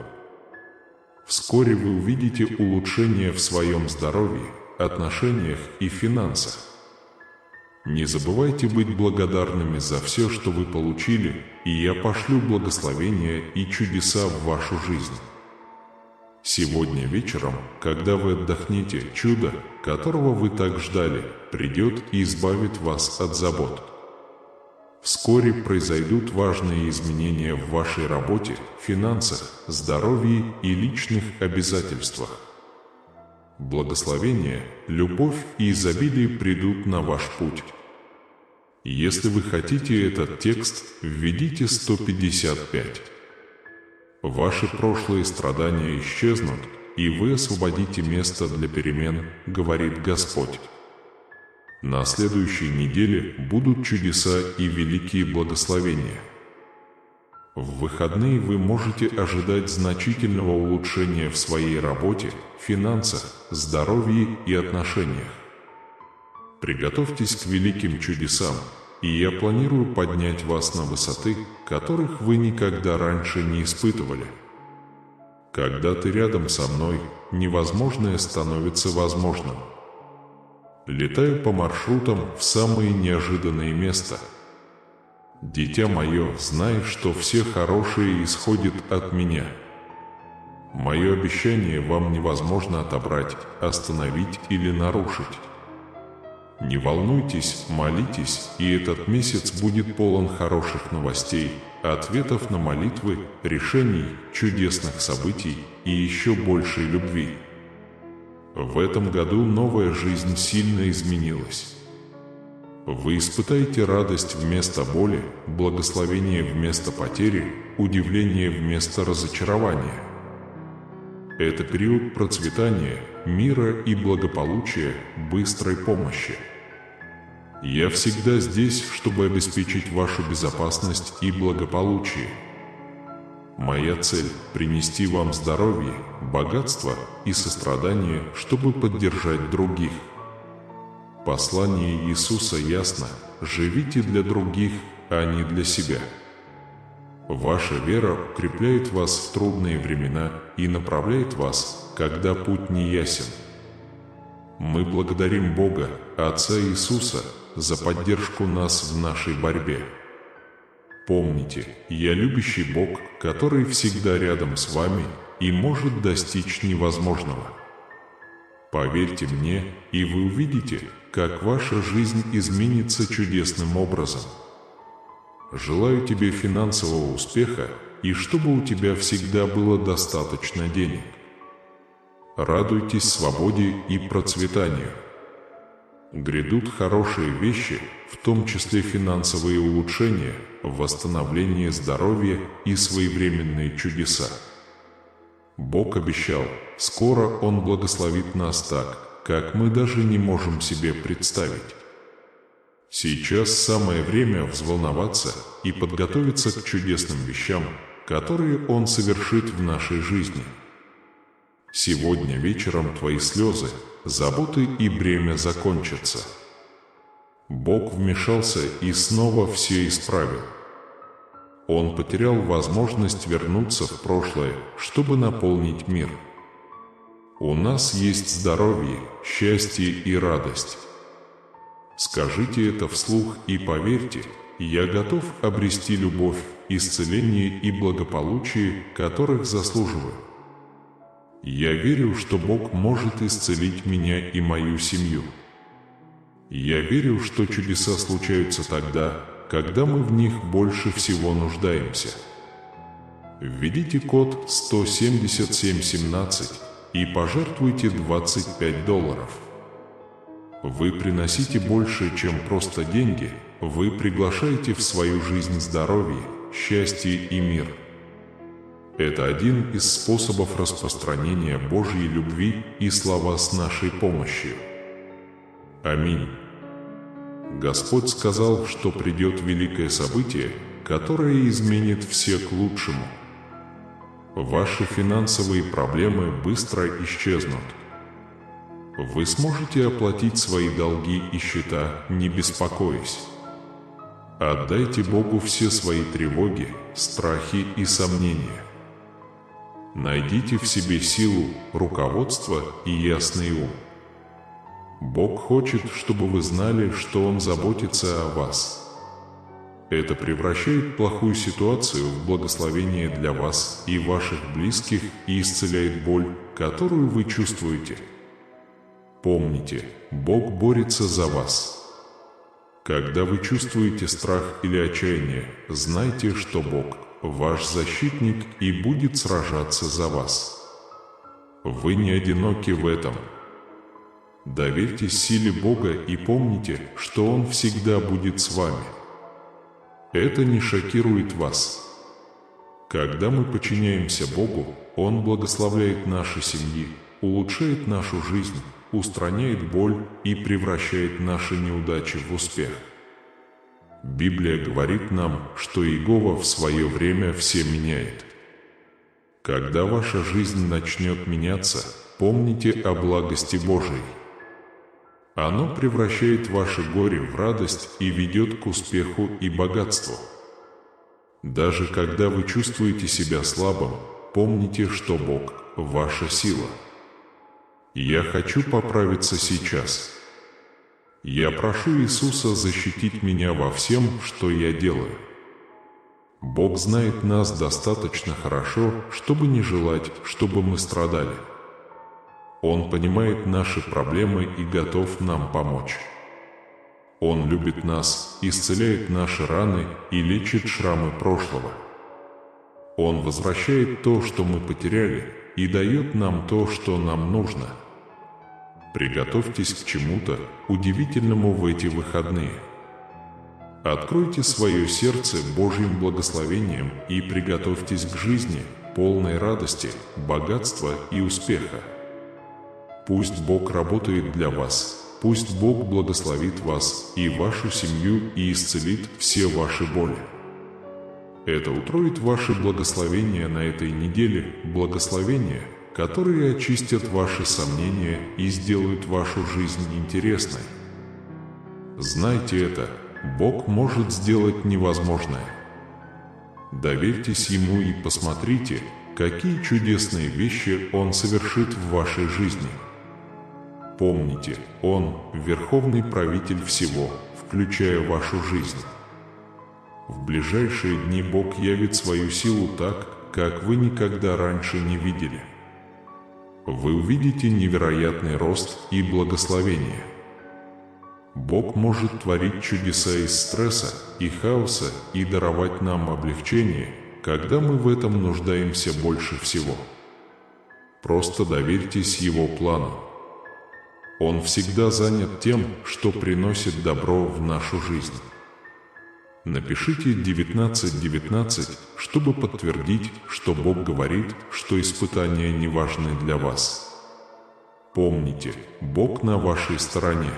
Вскоре вы увидите улучшение в своем здоровье, отношениях и финансах. Не забывайте быть благодарными за все, что вы получили, и я пошлю благословения и чудеса в вашу жизнь. Сегодня вечером, когда вы отдохнете, чудо, которого вы так ждали, придет и избавит вас от забот. Вскоре произойдут важные изменения в вашей работе, финансах, здоровье и личных обязательствах. Благословение, любовь и изобилие придут на ваш путь. Если вы хотите этот текст, введите 155. Ваши прошлые страдания исчезнут, и вы освободите место для перемен, говорит Господь. На следующей неделе будут чудеса и великие благословения. В выходные вы можете ожидать значительного улучшения в своей работе, финансах, здоровье и отношениях. Приготовьтесь к великим чудесам, и я планирую поднять вас на высоты, которых вы никогда раньше не испытывали. Когда ты рядом со мной, невозможное становится возможным. Летаю по маршрутам в самые неожиданные места. Дитя мое, знай, что все хорошее исходит от меня. Мое обещание вам невозможно отобрать, остановить или нарушить. Не волнуйтесь, молитесь, и этот месяц будет полон хороших новостей, ответов на молитвы, решений, чудесных событий и еще большей любви. В этом году новая жизнь сильно изменилась. Вы испытаете радость вместо боли, благословение вместо потери, удивление вместо разочарования. Это период процветания, мира и благополучия, быстрой помощи. Я всегда здесь, чтобы обеспечить вашу безопасность и благополучие. Моя цель – принести вам здоровье, богатство и сострадание, чтобы поддержать других. Послание Иисуса ясно: живите для других, а не для себя. Ваша вера укрепляет вас в трудные времена и направляет вас, когда путь не ясен. Мы благодарим Бога, Отца Иисуса, за поддержку нас в нашей борьбе. Помните, я любящий Бог, который всегда рядом с вами и может достичь невозможного. Поверьте мне, и вы увидите, как ваша жизнь изменится чудесным образом. Желаю тебе финансового успеха, и чтобы у тебя всегда было достаточно денег. Радуйтесь свободе и процветанию. Грядут хорошие вещи, в том числе финансовые улучшения, восстановление здоровья и своевременные чудеса. Бог обещал, скоро Он благословит нас так, как мы даже не можем себе представить. Сейчас самое время взволноваться и подготовиться к чудесным вещам, которые Он совершит в нашей жизни. Сегодня вечером твои слезы, заботы и бремя закончатся. Бог вмешался и снова все исправил. Он потерял возможность вернуться в прошлое, чтобы наполнить мир. У нас есть здоровье, счастье и радость. Скажите это вслух и поверьте, я готов обрести любовь, исцеление и благополучие, которых заслуживаю. Я верю, что Бог может исцелить меня и мою семью. Я верю, что чудеса случаются тогда, когда мы в них больше всего нуждаемся. Введите код 17717 и пожертвуйте $25. Вы приносите больше, чем просто деньги, вы приглашаете в свою жизнь здоровье, счастье и мир. Это один из способов распространения Божьей любви и слова с нашей помощью. Аминь. Господь сказал, что придет великое событие, которое изменит все к лучшему. Ваши финансовые проблемы быстро исчезнут. Вы сможете оплатить свои долги и счета, не беспокоясь. Отдайте Богу все свои тревоги, страхи и сомнения. Найдите в себе силу, руководство и ясный ум. Бог хочет, чтобы вы знали, что Он заботится о вас. Это превращает плохую ситуацию в благословение для вас и ваших близких и исцеляет боль, которую вы чувствуете. Помните, Бог борется за вас. Когда вы чувствуете страх или отчаяние, знайте, что Бог – ваш защитник и будет сражаться за вас. Вы не одиноки в этом. Доверьтесь силе Бога и помните, что Он всегда будет с вами. Это не шокирует вас. Когда мы подчиняемся Богу, Он благословляет наши семьи, улучшает нашу жизнь, устраняет боль и превращает наши неудачи в успех. Библия говорит нам, что Иегова в свое время все меняет. Когда ваша жизнь начнет меняться, помните о благости Божией. Оно превращает ваше горе в радость и ведет к успеху и богатству. Даже когда вы чувствуете себя слабым, помните, что Бог – ваша сила. Я хочу поправиться сейчас. Я прошу Иисуса защитить меня во всем, что я делаю. Бог знает нас достаточно хорошо, чтобы не желать, чтобы мы страдали. Он понимает наши проблемы и готов нам помочь. Он любит нас, исцеляет наши раны и лечит шрамы прошлого. Он возвращает то, что мы потеряли, и дает нам то, что нам нужно. Приготовьтесь к чему-то удивительному в эти выходные. Откройте свое сердце Божьим благословением и приготовьтесь к жизни, полной радости, богатства и успеха. Пусть Бог работает для вас, пусть Бог благословит вас и вашу семью и исцелит все ваши боли. Это утроит ваши благословения на этой неделе, благословения, которые очистят ваши сомнения и сделают вашу жизнь интересной. Знайте это, Бог может сделать невозможное. Доверьтесь Ему и посмотрите, какие чудесные вещи Он совершит в вашей жизни. Помните, Он – верховный правитель всего, включая вашу жизнь. В ближайшие дни Бог явит свою силу так, как вы никогда раньше не видели. Вы увидите невероятный рост и благословение. Бог может творить чудеса из стресса и хаоса и даровать нам облегчение, когда мы в этом нуждаемся больше всего. Просто доверьтесь Его плану. Он всегда занят тем, что приносит добро в нашу жизнь. Напишите 1919, чтобы подтвердить, что Бог говорит, что испытания не важны для вас. Помните, Бог на вашей стороне.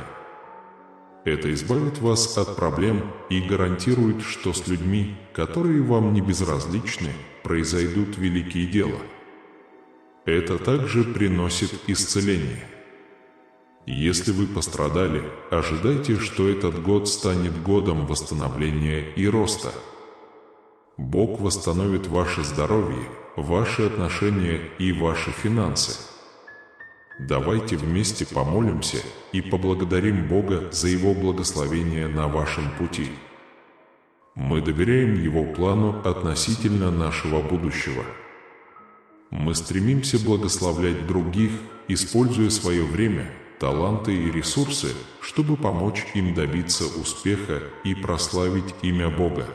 Это избавит вас от проблем и гарантирует, что с людьми, которые вам не безразличны, произойдут великие дела. Это также приносит исцеление. Если вы пострадали, ожидайте, что этот год станет годом восстановления и роста. Бог восстановит ваше здоровье, ваши отношения и ваши финансы. Давайте вместе помолимся и поблагодарим Бога за Его благословение на вашем пути. Мы доверяем Его плану относительно нашего будущего. Мы стремимся благословлять других, используя свое время, таланты и ресурсы, чтобы помочь им добиться успеха и прославить имя Бога.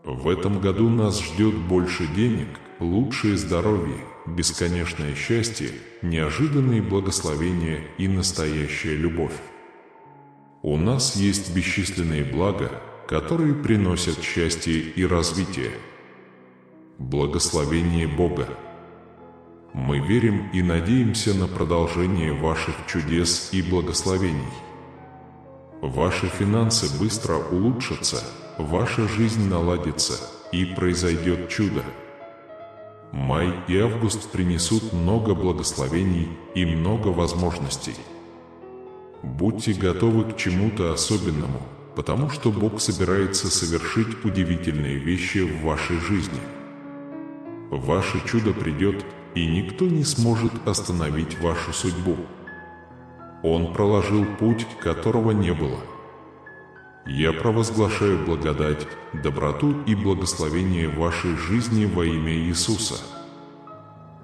В этом году нас ждет больше денег, лучшее здоровье, бесконечное счастье, неожиданные благословения и настоящая любовь. У нас есть бесчисленные блага, которые приносят счастье и развитие. Благословение Бога. Мы верим и надеемся на продолжение ваших чудес и благословений. Ваши финансы быстро улучшатся, ваша жизнь наладится и произойдет чудо. Май и август принесут много благословений и много возможностей. Будьте готовы к чему-то особенному, потому что Бог собирается совершить удивительные вещи в вашей жизни. Ваше чудо придет, и никто не сможет остановить вашу судьбу. Он проложил путь, которого не было. Я провозглашаю благодать, доброту и благословение в вашей жизни во имя Иисуса.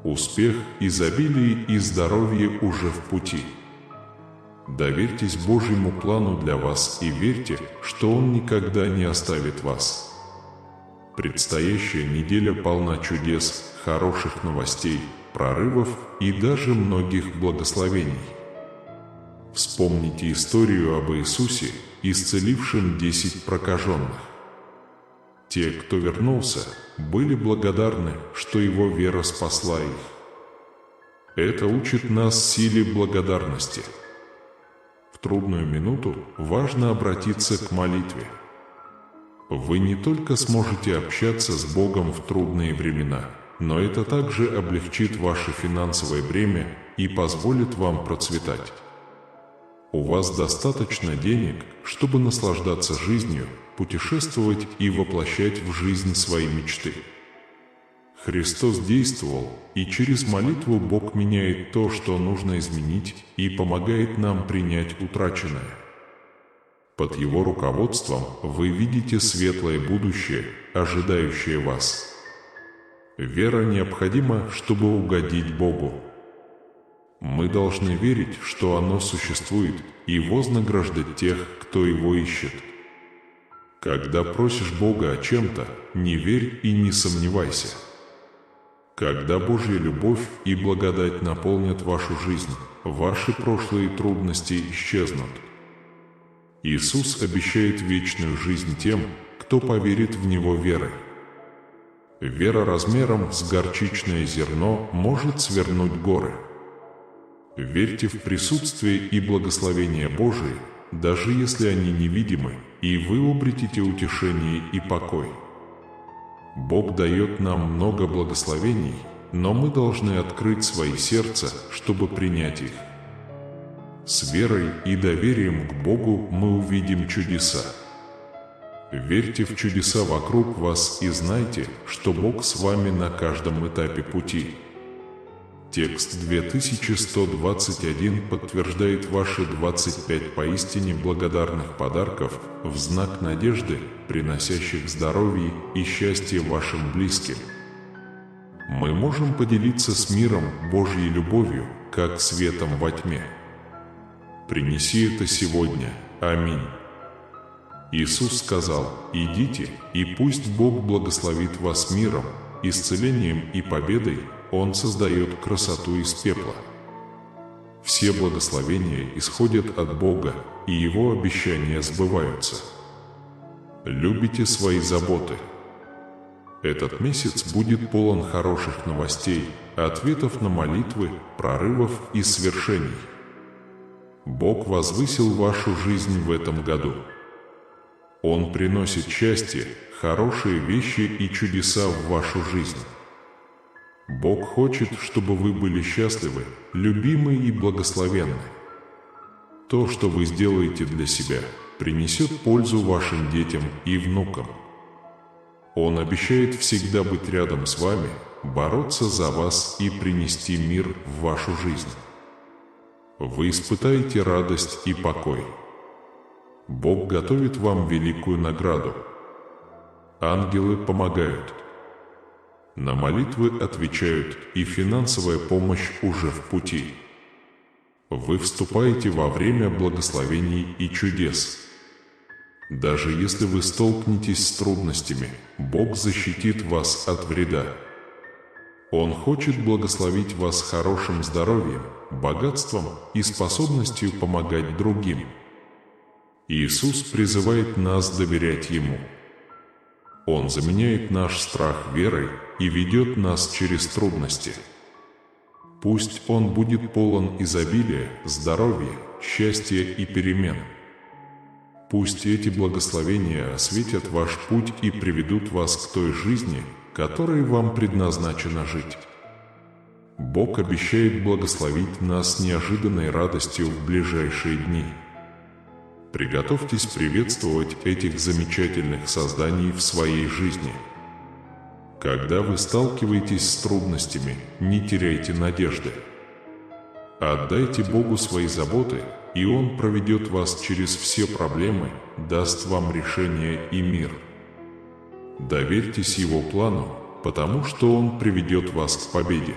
Успех, изобилие и здоровье уже в пути. Доверьтесь Божьему плану для вас и верьте, что Он никогда не оставит вас. Предстоящая неделя полна чудес, хороших новостей, прорывов и даже многих благословений. Вспомните историю об Иисусе, исцелившем 10 прокаженных. Те, кто вернулся, были благодарны, что его вера спасла их. Это учит нас силе благодарности. В трудную минуту важно обратиться к молитве. Вы не только сможете общаться с Богом в трудные времена, но это также облегчит ваше финансовое бремя и позволит вам процветать. У вас достаточно денег, чтобы наслаждаться жизнью, путешествовать и воплощать в жизнь свои мечты. Христос действовал, и через молитву Бог меняет то, что нужно изменить, и помогает нам принять утраченное. Под Его руководством вы видите светлое будущее, ожидающее вас. Вера необходима, чтобы угодить Богу. Мы должны верить, что оно существует, и вознаграждать тех, кто его ищет. Когда просишь Бога о чем-то, не верь и не сомневайся. Когда Божья любовь и благодать наполнят вашу жизнь, ваши прошлые трудности исчезнут. Иисус обещает вечную жизнь тем, кто поверит в Него верой. Вера размером с горчичное зерно может свернуть горы. Верьте в присутствие и благословение Божие, даже если они невидимы, и вы обретете утешение и покой. Бог дает нам много благословений, но мы должны открыть свои сердца, чтобы принять их. С верой и доверием к Богу мы увидим чудеса. Верьте в чудеса вокруг вас и знайте, что Бог с вами на каждом этапе пути. Текст 2121 подтверждает ваши 25 поистине благодарных подарков в знак надежды, приносящих здоровье и счастье вашим близким. Мы можем поделиться с миром Божьей любовью, как светом во тьме. Принеси это сегодня. Аминь. Иисус сказал: «Идите, и пусть Бог благословит вас миром, исцелением и победой. Он создает красоту из пепла». Все благословения исходят от Бога, и Его обещания сбываются. Любите свои заботы. Этот месяц будет полон хороших новостей, ответов на молитвы, прорывов и свершений. Бог возвысил вашу жизнь в этом году. Он приносит счастье, хорошие вещи и чудеса в вашу жизнь. Бог хочет, чтобы вы были счастливы, любимы и благословенны. То, что вы сделаете для себя, принесет пользу вашим детям и внукам. Он обещает всегда быть рядом с вами, бороться за вас и принести мир в вашу жизнь. Вы испытаете радость и покой. Бог готовит вам великую награду. Ангелы помогают. На молитвы отвечают, и финансовая помощь уже в пути. Вы вступаете во время благословений и чудес. Даже если вы столкнетесь с трудностями, Бог защитит вас от вреда. Он хочет благословить вас хорошим здоровьем, богатством и способностью помогать другим. Иисус призывает нас доверять Ему. Он заменяет наш страх верой и ведет нас через трудности. Пусть он будет полон изобилия, здоровья, счастья и перемен. Пусть эти благословения осветят ваш путь и приведут вас к той жизни, которой вам предназначено жить. Бог обещает благословить нас неожиданной радостью в ближайшие дни. Приготовьтесь приветствовать этих замечательных созданий в своей жизни. Когда вы сталкиваетесь с трудностями, не теряйте надежды. Отдайте Богу свои заботы, и Он проведет вас через все проблемы, даст вам решение и мир. Доверьтесь Его плану, потому что Он приведет вас к победе.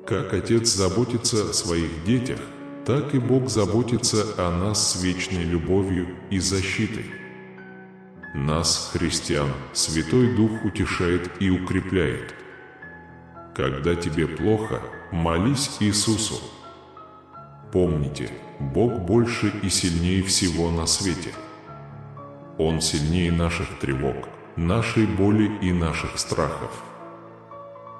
Как Отец заботится о своих детях, так и Бог заботится о нас с вечной любовью и защитой. Нас, христиан, Святой Дух утешает и укрепляет. Когда тебе плохо, молись Иисусу. Помните, Бог больше и сильнее всего на свете. Он сильнее наших тревог, нашей боли и наших страхов.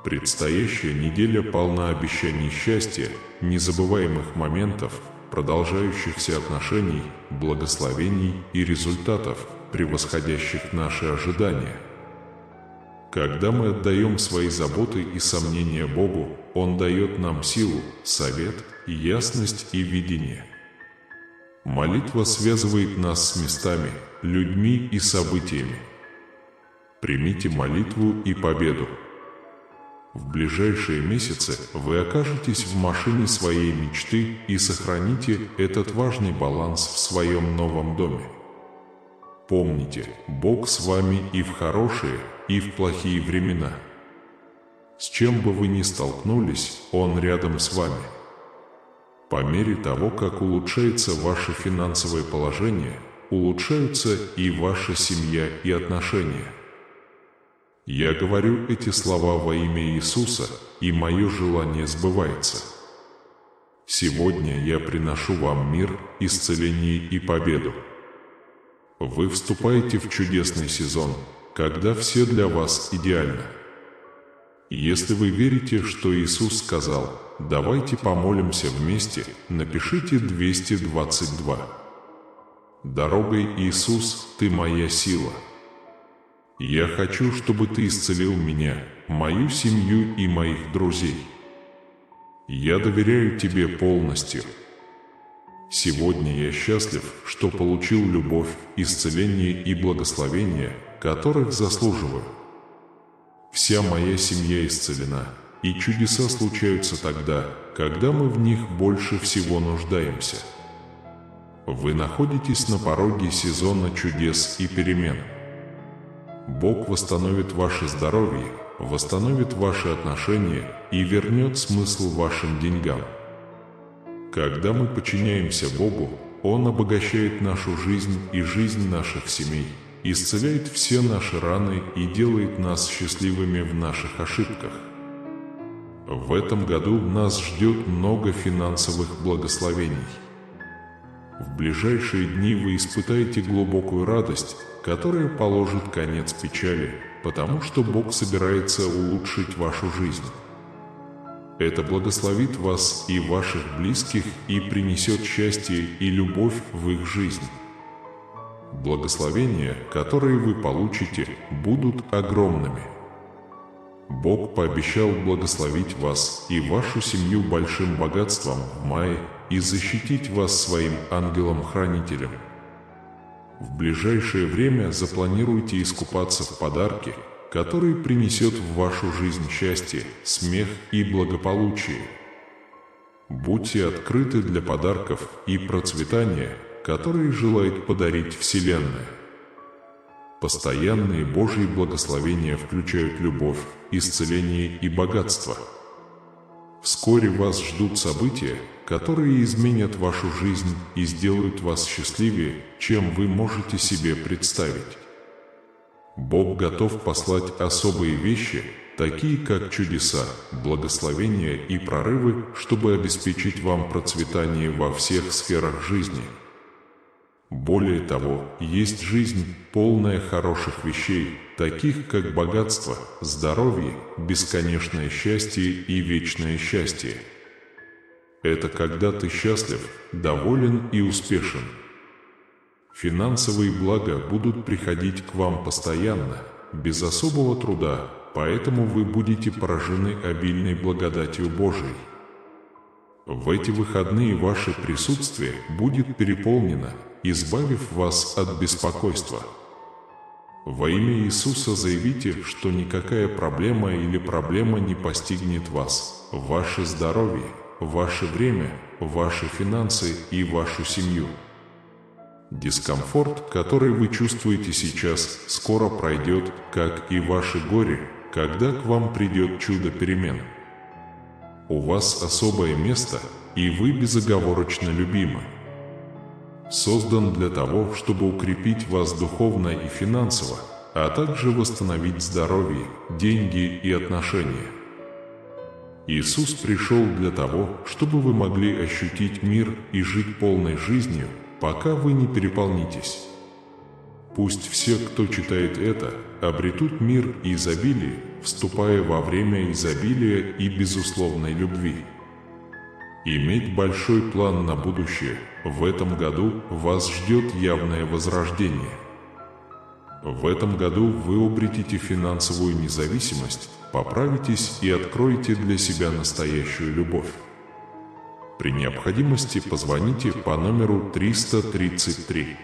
Предстоящая неделя полна обещаний счастья, незабываемых моментов, продолжающихся отношений, благословений и результатов, превосходящих наши ожидания. Когда мы отдаем свои заботы и сомнения Богу, Он дает нам силу, совет, ясность и видение. Молитва связывает нас с местами, людьми и событиями. Примите молитву и победу. В ближайшие месяцы вы окажетесь в машине своей мечты и сохраните этот важный баланс в своем новом доме. Помните, Бог с вами и в хорошие, и в плохие времена. С чем бы вы ни столкнулись, Он рядом с вами. По мере того, как улучшается ваше финансовое положение, улучшаются и ваша семья и отношения. Я говорю эти слова во имя Иисуса, и мое желание сбывается. Сегодня я приношу вам мир, исцеление и победу. Вы вступаете в чудесный сезон, когда все для вас идеально. Если вы верите, что Иисус сказал «давайте помолимся вместе», напишите 222. Дорогой Иисус, Ты моя сила. Я хочу, чтобы Ты исцелил меня, мою семью и моих друзей. Я доверяю Тебе полностью. Сегодня я счастлив, что получил любовь, исцеление и благословение, которых заслуживаю. Вся моя семья исцелена, и чудеса случаются тогда, когда мы в них больше всего нуждаемся. Вы находитесь на пороге сезона чудес и перемен. Бог восстановит ваше здоровье, восстановит ваши отношения и вернет смысл вашим деньгам. Когда мы подчиняемся Богу, Он обогащает нашу жизнь и жизнь наших семей, исцеляет все наши раны и делает нас счастливыми в наших ошибках. В этом году нас ждет много финансовых благословений. В ближайшие дни вы испытаете глубокую радость, которая положит конец печали, потому что Бог собирается улучшить вашу жизнь. Это благословит вас и ваших близких и принесет счастье и любовь в их жизнь. Благословения, которые вы получите, будут огромными. Бог пообещал благословить вас и вашу семью большим богатством в мае и защитить вас своим ангелом-хранителем. В ближайшее время запланируйте искупаться в подарке, который принесет в вашу жизнь счастье, смех и благополучие. Будьте открыты для подарков и процветания, которые желает подарить Вселенная. Постоянные Божьи благословения включают любовь, исцеление и богатство. Вскоре вас ждут события, которые изменят вашу жизнь и сделают вас счастливее, чем вы можете себе представить. Бог готов послать особые вещи, такие как чудеса, благословения и прорывы, чтобы обеспечить вам процветание во всех сферах жизни. Более того, есть жизнь, полная хороших вещей, таких как богатство, здоровье, бесконечное счастье и вечное счастье. Это когда ты счастлив, доволен и успешен. Финансовые блага будут приходить к вам постоянно, без особого труда, поэтому вы будете поражены обильной благодатью Божией. В эти выходные ваше присутствие будет переполнено, избавив вас от беспокойства. Во имя Иисуса заявите, что никакая проблема или проблема не постигнет вас, ваше здоровье, ваше время, ваши финансы и вашу семью. Дискомфорт, который вы чувствуете сейчас, скоро пройдет, как и ваше горе, когда к вам придет чудо перемен. У вас особое место, и вы безоговорочно любимы. Создан для того, чтобы укрепить вас духовно и финансово, а также восстановить здоровье, деньги и отношения. Иисус пришел для того, чтобы вы могли ощутить мир и жить полной жизнью, пока вы не переполнитесь. Пусть все, кто читает это, обретут мир и изобилие, вступая во время изобилия и безусловной любви. Иметь большой план на будущее. В этом году вас ждет явное возрождение. В этом году вы обретите финансовую независимость, поправитесь и откроете для себя настоящую любовь. При необходимости позвоните по номеру 333.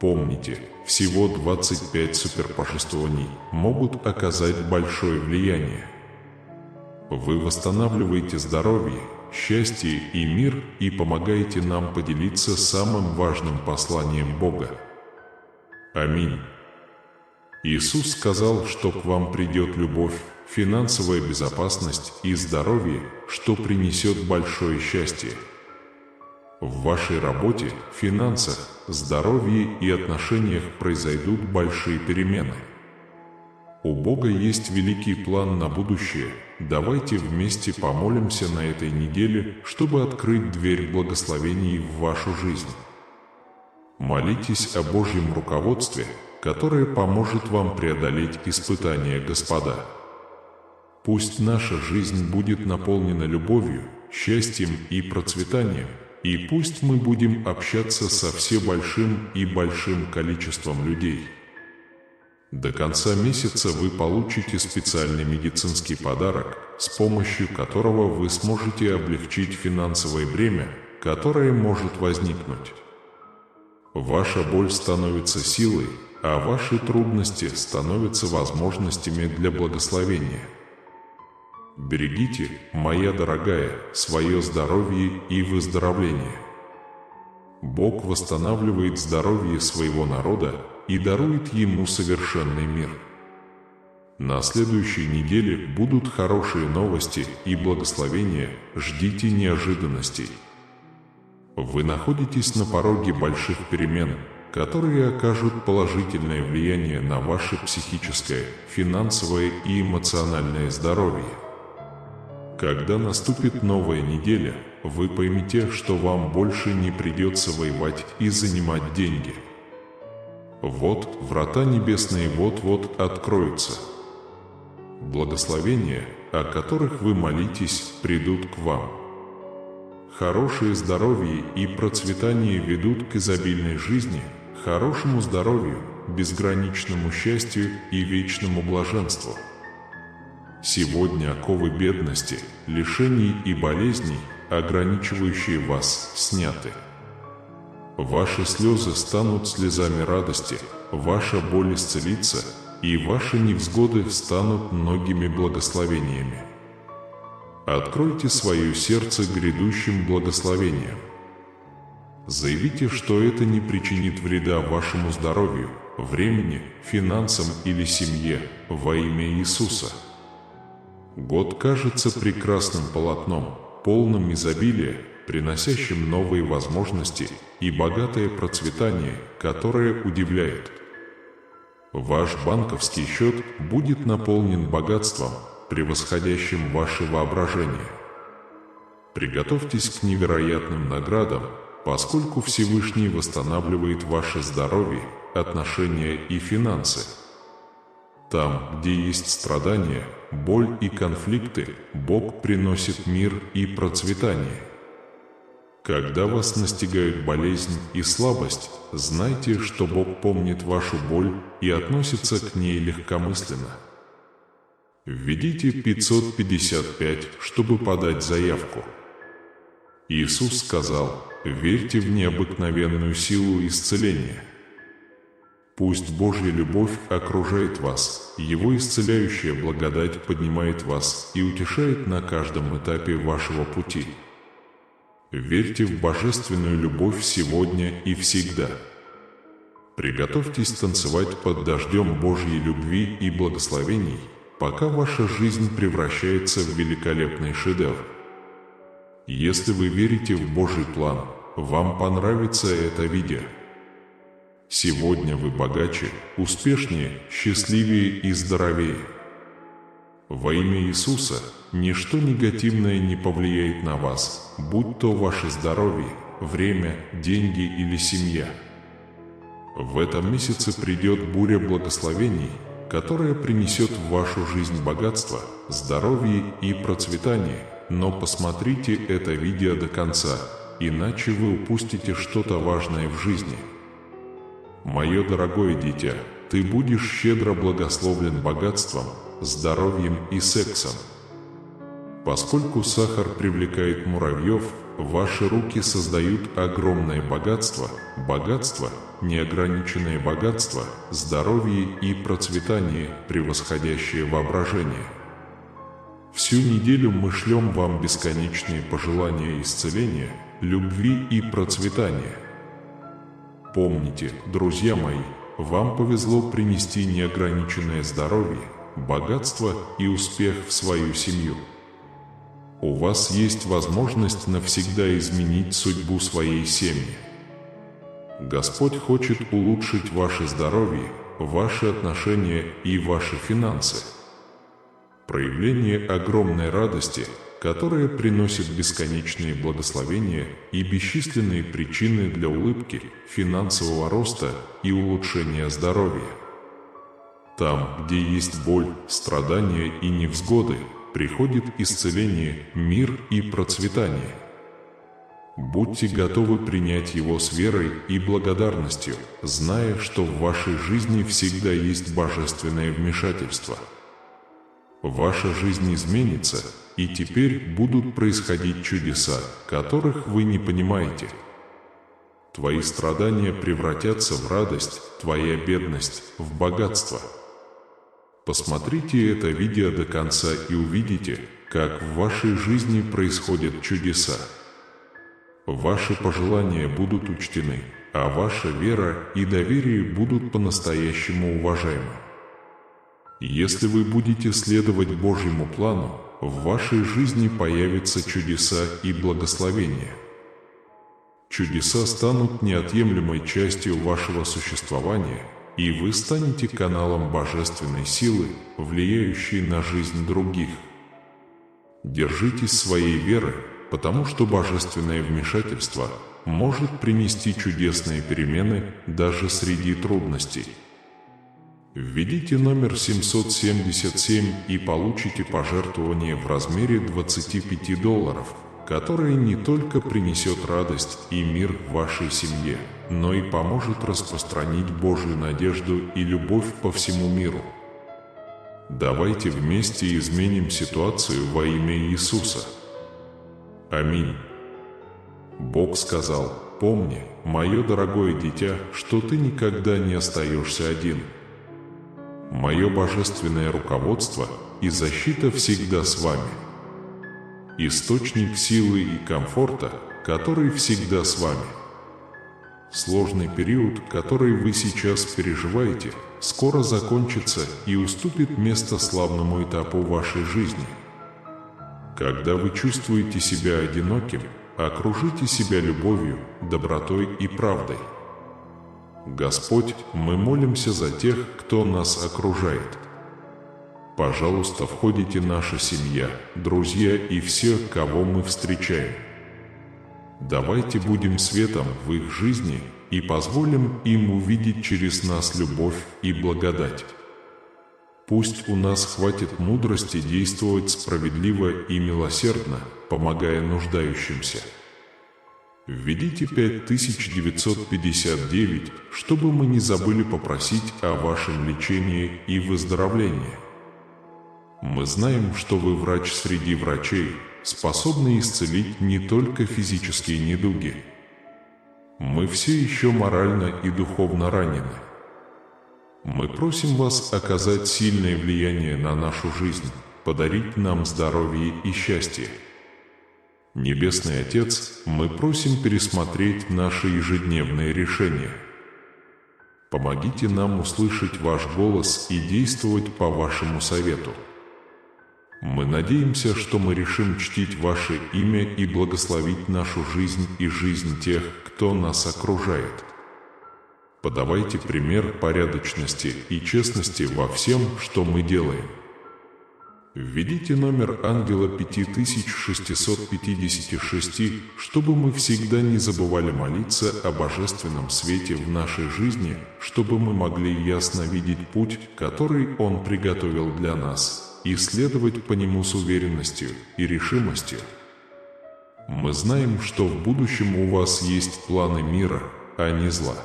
Помните, всего 25 суперпожертвований могут оказать большое влияние. Вы восстанавливаете здоровье, счастье и мир и помогаете нам поделиться самым важным посланием Бога. Аминь. Иисус сказал, что к вам придет любовь, финансовая безопасность и здоровье, что принесет большое счастье. В вашей работе, финансах, здоровье и отношениях произойдут большие перемены. У Бога есть великий план на будущее. Давайте вместе помолимся на этой неделе, чтобы открыть дверь благословений в вашу жизнь. Молитесь о Божьем руководстве, которое поможет вам преодолеть испытания, господа. Пусть наша жизнь будет наполнена любовью, счастьем и процветанием, и пусть мы будем общаться со все большим и большим количеством людей. До конца месяца вы получите специальный медицинский подарок, с помощью которого вы сможете облегчить финансовое бремя, которое может возникнуть. Ваша боль становится силой, а ваши трудности становятся возможностями для благословения. Берегите, моя дорогая, свое здоровье и выздоровление. Бог восстанавливает здоровье своего народа и дарует ему совершенный мир. На следующей неделе будут хорошие новости и благословения, ждите неожиданностей. Вы находитесь на пороге больших перемен, которые окажут положительное влияние на ваше психическое, финансовое и эмоциональное здоровье. Когда наступит новая неделя, вы поймете, что вам больше не придется воевать и занимать деньги. Вот врата небесные вот-вот откроются. Благословения, о которых вы молитесь, придут к вам. Хорошее здоровье и процветание ведут к изобильной жизни, хорошему здоровью, безграничному счастью и вечному блаженству. Сегодня оковы бедности, лишений и болезней, ограничивающие вас, сняты. Ваши слезы станут слезами радости, ваша боль исцелится, и ваши невзгоды станут многими благословениями. Откройте свое сердце грядущим благословениям. Заявите, что это не причинит вреда вашему здоровью, времени, финансам или семье, во имя Иисуса. Год кажется прекрасным полотном, полным изобилия, приносящим новые возможности и богатое процветание, которое удивляет. Ваш банковский счет будет наполнен богатством, превосходящим ваше воображение. Приготовьтесь к невероятным наградам, поскольку Всевышний восстанавливает ваше здоровье, отношения и финансы. Там, где есть страдания, боль и конфликты, Бог приносит мир и процветание. Когда вас настигают болезнь и слабость, знайте, что Бог помнит вашу боль и относится к ней легкомысленно. Введите 555, чтобы подать заявку. Иисус сказал: «Верьте в необыкновенную силу исцеления». Пусть Божья любовь окружает вас, Его исцеляющая благодать поднимает вас и утешает на каждом этапе вашего пути. Верьте в божественную любовь сегодня и всегда. Приготовьтесь танцевать под дождем Божьей любви и благословений, пока ваша жизнь превращается в великолепный шедевр. Если вы верите в Божий план, вам понравится это видео. Сегодня вы богаче, успешнее, счастливее и здоровее. Во имя Иисуса ничто негативное не повлияет на вас, будь то ваше здоровье, время, деньги или семья. В этом месяце придет буря благословений, которая принесет в вашу жизнь богатство, здоровье и процветание, но посмотрите это видео до конца, иначе вы упустите что-то важное в жизни. Мое дорогое дитя, ты будешь щедро благословлен богатством, здоровьем и сексом. Поскольку сахар привлекает муравьев, ваши руки создают огромное богатство, неограниченное богатство, здоровье и процветание, превосходящее воображение. Всю неделю мы шлем вам бесконечные пожелания исцеления, любви и процветания. Помните, друзья мои, вам повезло принести неограниченное здоровье, богатство и успех в свою семью. У вас есть возможность навсегда изменить судьбу своей семьи. Господь хочет улучшить ваше здоровье, ваши отношения и ваши финансы. Проявление огромной радости, которая приносит бесконечные благословения и бесчисленные причины для улыбки, финансового роста и улучшения здоровья. Там, где есть боль, страдания и невзгоды, приходит исцеление, мир и процветание. Будьте готовы принять его с верой и благодарностью, зная, что в вашей жизни всегда есть божественное вмешательство. Ваша жизнь изменится, и теперь будут происходить чудеса, которых вы не понимаете. Твои страдания превратятся в радость, твоя бедность – в богатство. Посмотрите это видео до конца и увидите, как в вашей жизни происходят чудеса. Ваши пожелания будут учтены, а ваша вера и доверие будут по-настоящему уважаемы. Если вы будете следовать Божьему плану, в вашей жизни появятся чудеса и благословения. Чудеса станут неотъемлемой частью вашего существования, и вы станете каналом божественной силы, влияющей на жизнь других. Держитесь своей веры, потому что божественное вмешательство может принести чудесные перемены даже среди трудностей. Введите номер 777 и получите пожертвование в размере $25, которое не только принесет радость и мир в вашей семье, но и поможет распространить Божью надежду и любовь по всему миру. Давайте вместе изменим ситуацию во имя Иисуса. Аминь. Бог сказал: «Помни, мое дорогое дитя, что ты никогда не остаешься один. Мое божественное руководство и защита всегда с вами. Источник силы и комфорта, который всегда с вами. Сложный период, который вы сейчас переживаете, скоро закончится и уступит место славному этапу вашей жизни. Когда вы чувствуете себя одиноким, окружите себя любовью, добротой и правдой. Господь, мы молимся за тех, кто нас окружает. Пожалуйста, входите наша семья, друзья и все, кого мы встречаем. Давайте будем светом в их жизни и позволим им увидеть через нас любовь и благодать. Пусть у нас хватит мудрости действовать справедливо и милосердно, помогая нуждающимся. Введите 5959, чтобы мы не забыли попросить о вашем лечении и выздоровлении. Мы знаем, что вы врач среди врачей, способный исцелить не только физические недуги. Мы все еще морально и духовно ранены. Мы просим вас оказать сильное влияние на нашу жизнь, подарить нам здоровье и счастье. Небесный Отец, мы просим пересмотреть наши ежедневные решения. Помогите нам услышать ваш голос и действовать по вашему совету. Мы надеемся, что мы решим чтить ваше имя и благословить нашу жизнь и жизнь тех, кто нас окружает. Подавайте пример порядочности и честности во всем, что мы делаем. Введите номер ангела 5656, чтобы мы всегда не забывали молиться о божественном свете в нашей жизни, чтобы мы могли ясно видеть путь, который Он приготовил для нас, и следовать по нему с уверенностью и решимостью. Мы знаем, что в будущем у вас есть планы мира, а не зла.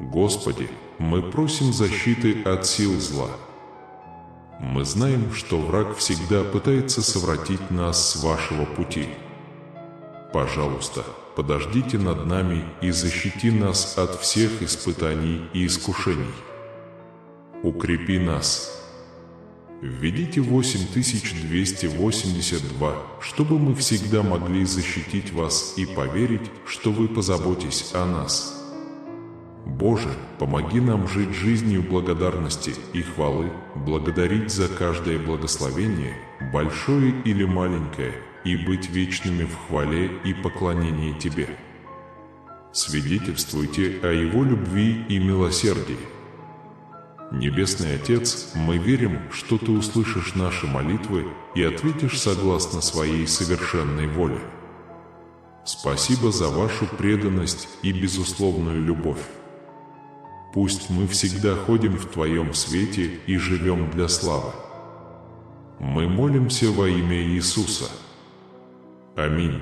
Господи, мы просим защиты от сил зла. Мы знаем, что враг всегда пытается совратить нас с вашего пути. Пожалуйста, подождите над нами и защити нас от всех испытаний и искушений. Укрепи нас. Введите 8282, чтобы мы всегда могли защитить вас и поверить, что вы позаботитесь о нас. Боже, помоги нам жить жизнью благодарности и хвалы, благодарить за каждое благословение, большое или маленькое, и быть вечными в хвале и поклонении Тебе. Свидетельствуйте о Его любви и милосердии. Небесный Отец, мы верим, что Ты услышишь наши молитвы и ответишь согласно Своей совершенной воле. Спасибо за Вашу преданность и безусловную любовь. Пусть мы всегда ходим в Твоем свете и живем для славы. Мы молимся во имя Иисуса. Аминь.